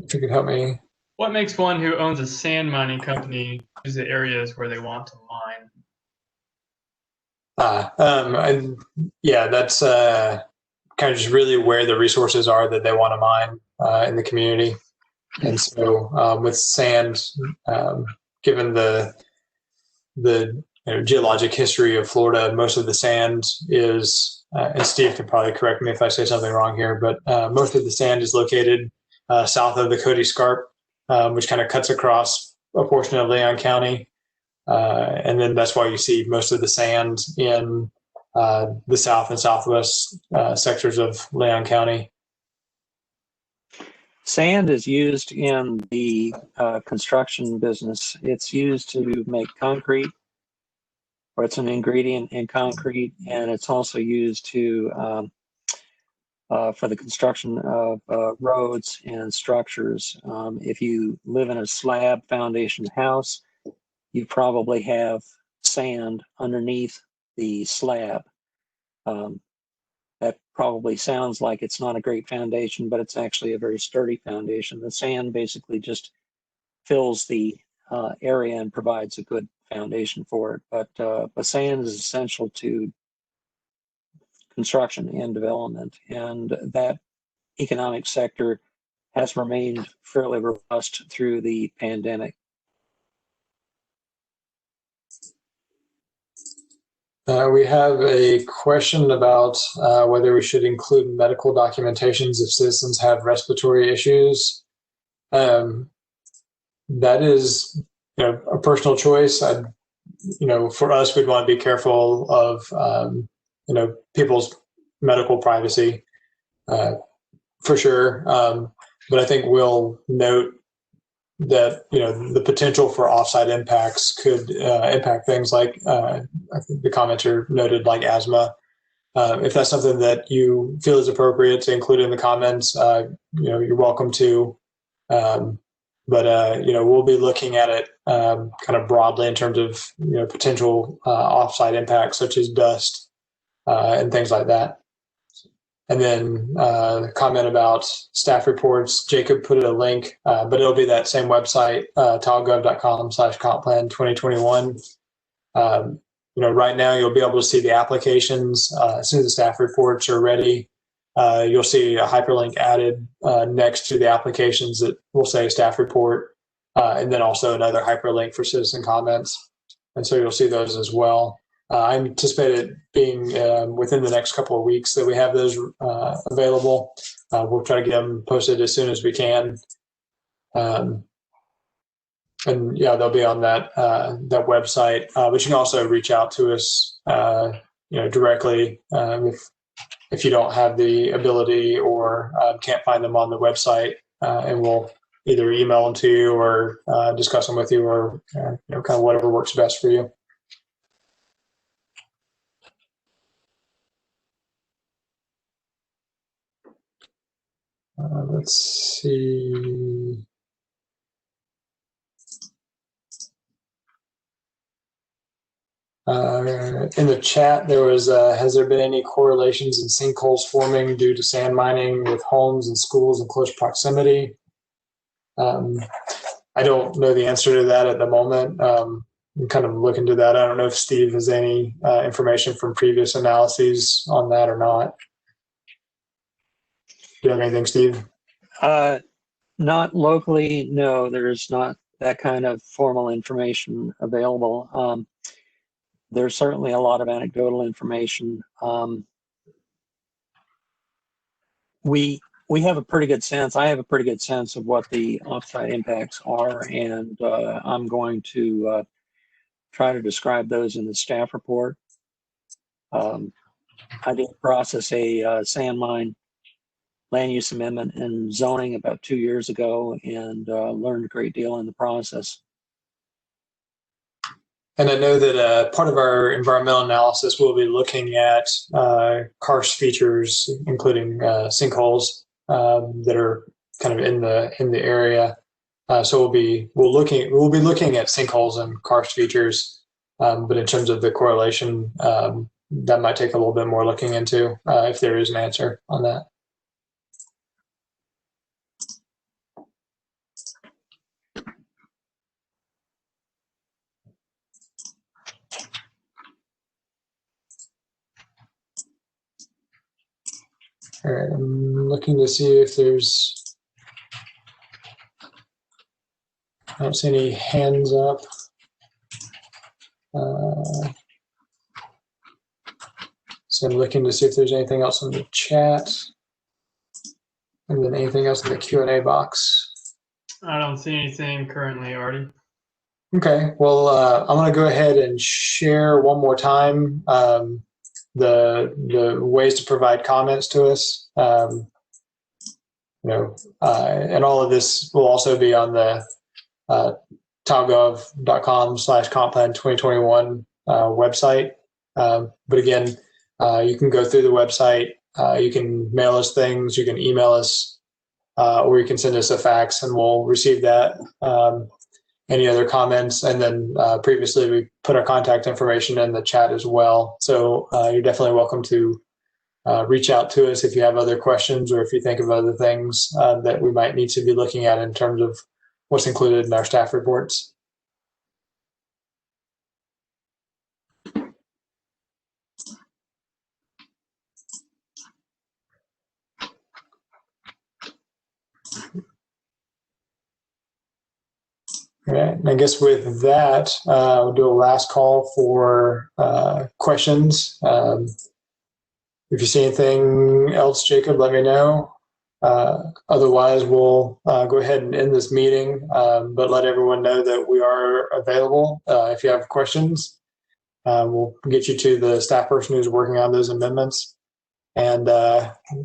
If you could help me. What makes one who owns a sand mining company use the areas where they want to mine? Yeah, that's kind of just really where the resources are that they want to mine in the community. And so with sand, given the geologic history of Florida, most of the sand is, and Steve can probably correct me if I say something wrong here, but most of the sand is located south of the Cody Scarp, which kind of cuts across a portion of Leon County. And then that's why you see most of the sand in the south and southwest sectors of Leon County. Sand is used in the construction business. It's used to make concrete, or it's an ingredient in concrete, and it's also used to for the construction of roads and structures. If you live in a slab foundation house, you probably have sand underneath the slab. That probably sounds like it's not a great foundation, but it's actually a very sturdy foundation. The sand basically just fills the area and provides a good foundation for it. But sand is essential to construction and development, and that economic sector has remained fairly robust through the pandemic. We have a question about whether we should include medical documentations if citizens have respiratory issues. That is, a personal choice. For us, we'd want to be careful of, people's medical privacy, for sure. But I think we'll note that the potential for offsite impacts could impact things like I think the commenter noted, like asthma. If that's something that you feel is appropriate to include in the comments, you're welcome to. But we'll be looking at it kind of broadly in terms of potential offsite impacts such as dust and things like that. And then comment about staff reports. Jacob put a link, but it'll be that same website, tahoegov.com/compplan2021. Right now you'll be able to see the applications. As soon as the staff reports are ready, you'll see a hyperlink added next to the applications that will say staff report, and then also another hyperlink for citizen comments. And so you'll see those as well. I anticipate it being within the next couple of weeks that we have those available. We'll try to get them posted as soon as we can. And yeah, they'll be on that website. But you can also reach out to us, directly if you don't have the ability or can't find them on the website, and we'll either email them to you or discuss them with you, or kind of whatever works best for you. Let's see. In the chat, there was, has there been any correlations in sinkholes forming due to sand mining with homes and schools in close proximity? I don't know the answer to that at the moment. I'm kind of looking to that. I don't know if Steve has any information from previous analyses on that or not. Do you have anything, Steve? Not locally, no. There's not that kind of formal information available. There's certainly a lot of anecdotal information. We have a pretty good sense. I have a pretty good sense of what the offsite impacts are, and I'm going to try to describe those in the staff report. I did process a sand mine land use amendment and zoning about 2 years ago, and learned a great deal in the process. And I know that part of our environmental analysis will be looking at karst features, including sinkholes that are kind of in the area. So we'll be looking at sinkholes and karst features, but in terms of the correlation, that might take a little bit more looking into if there is an answer on that. All right, I'm looking to see if there's, I don't see any hands up. So I'm looking to see if there's anything else in the chat, and then anything else in the Q&A box. I don't see anything currently, Artie. Okay, well, I'm going to go ahead and share one more time the ways to provide comments to us. And all of this will also be on the talgov.com/compplan2021 website. But again, you can go through the website. You can mail us things. You can email us, or you can send us a fax, and we'll receive that. Any other comments? And then previously we put our contact information in the chat as well. So you're definitely welcome to reach out to us if you have other questions or if you think of other things that we might need to be looking at in terms of what's included in our staff reports. Okay, and I guess with that, we'll do a last call for questions. If you see anything else, Jacob, let me know. Otherwise, we'll go ahead and end this meeting, but let everyone know that we are available. If you have questions, we'll get you to the staff person who's working on those amendments. And,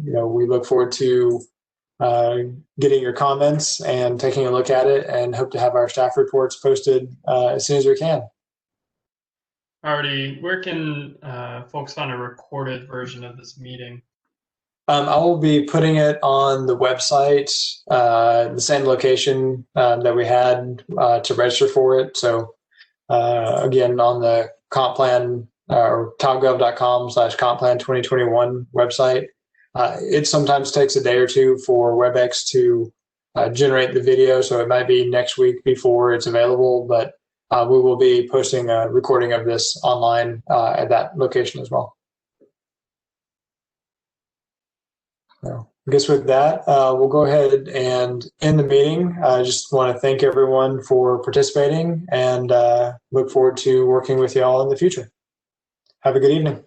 we look forward to getting your comments and taking a look at it, and hope to have our staff reports posted as soon as we can. Artie, where can folks find a recorded version of this meeting? I will be putting it on the website, the same location that we had to register for it. So again, on the comp plan or talgov.com/compplan2021 website. It sometimes takes a day or two for WebEx to generate the video, so it might be next week before it's available, but we will be posting a recording of this online at that location as well. So I guess with that, we'll go ahead and end the meeting. I just want to thank everyone for participating, and look forward to working with you all in the future. Have a good evening.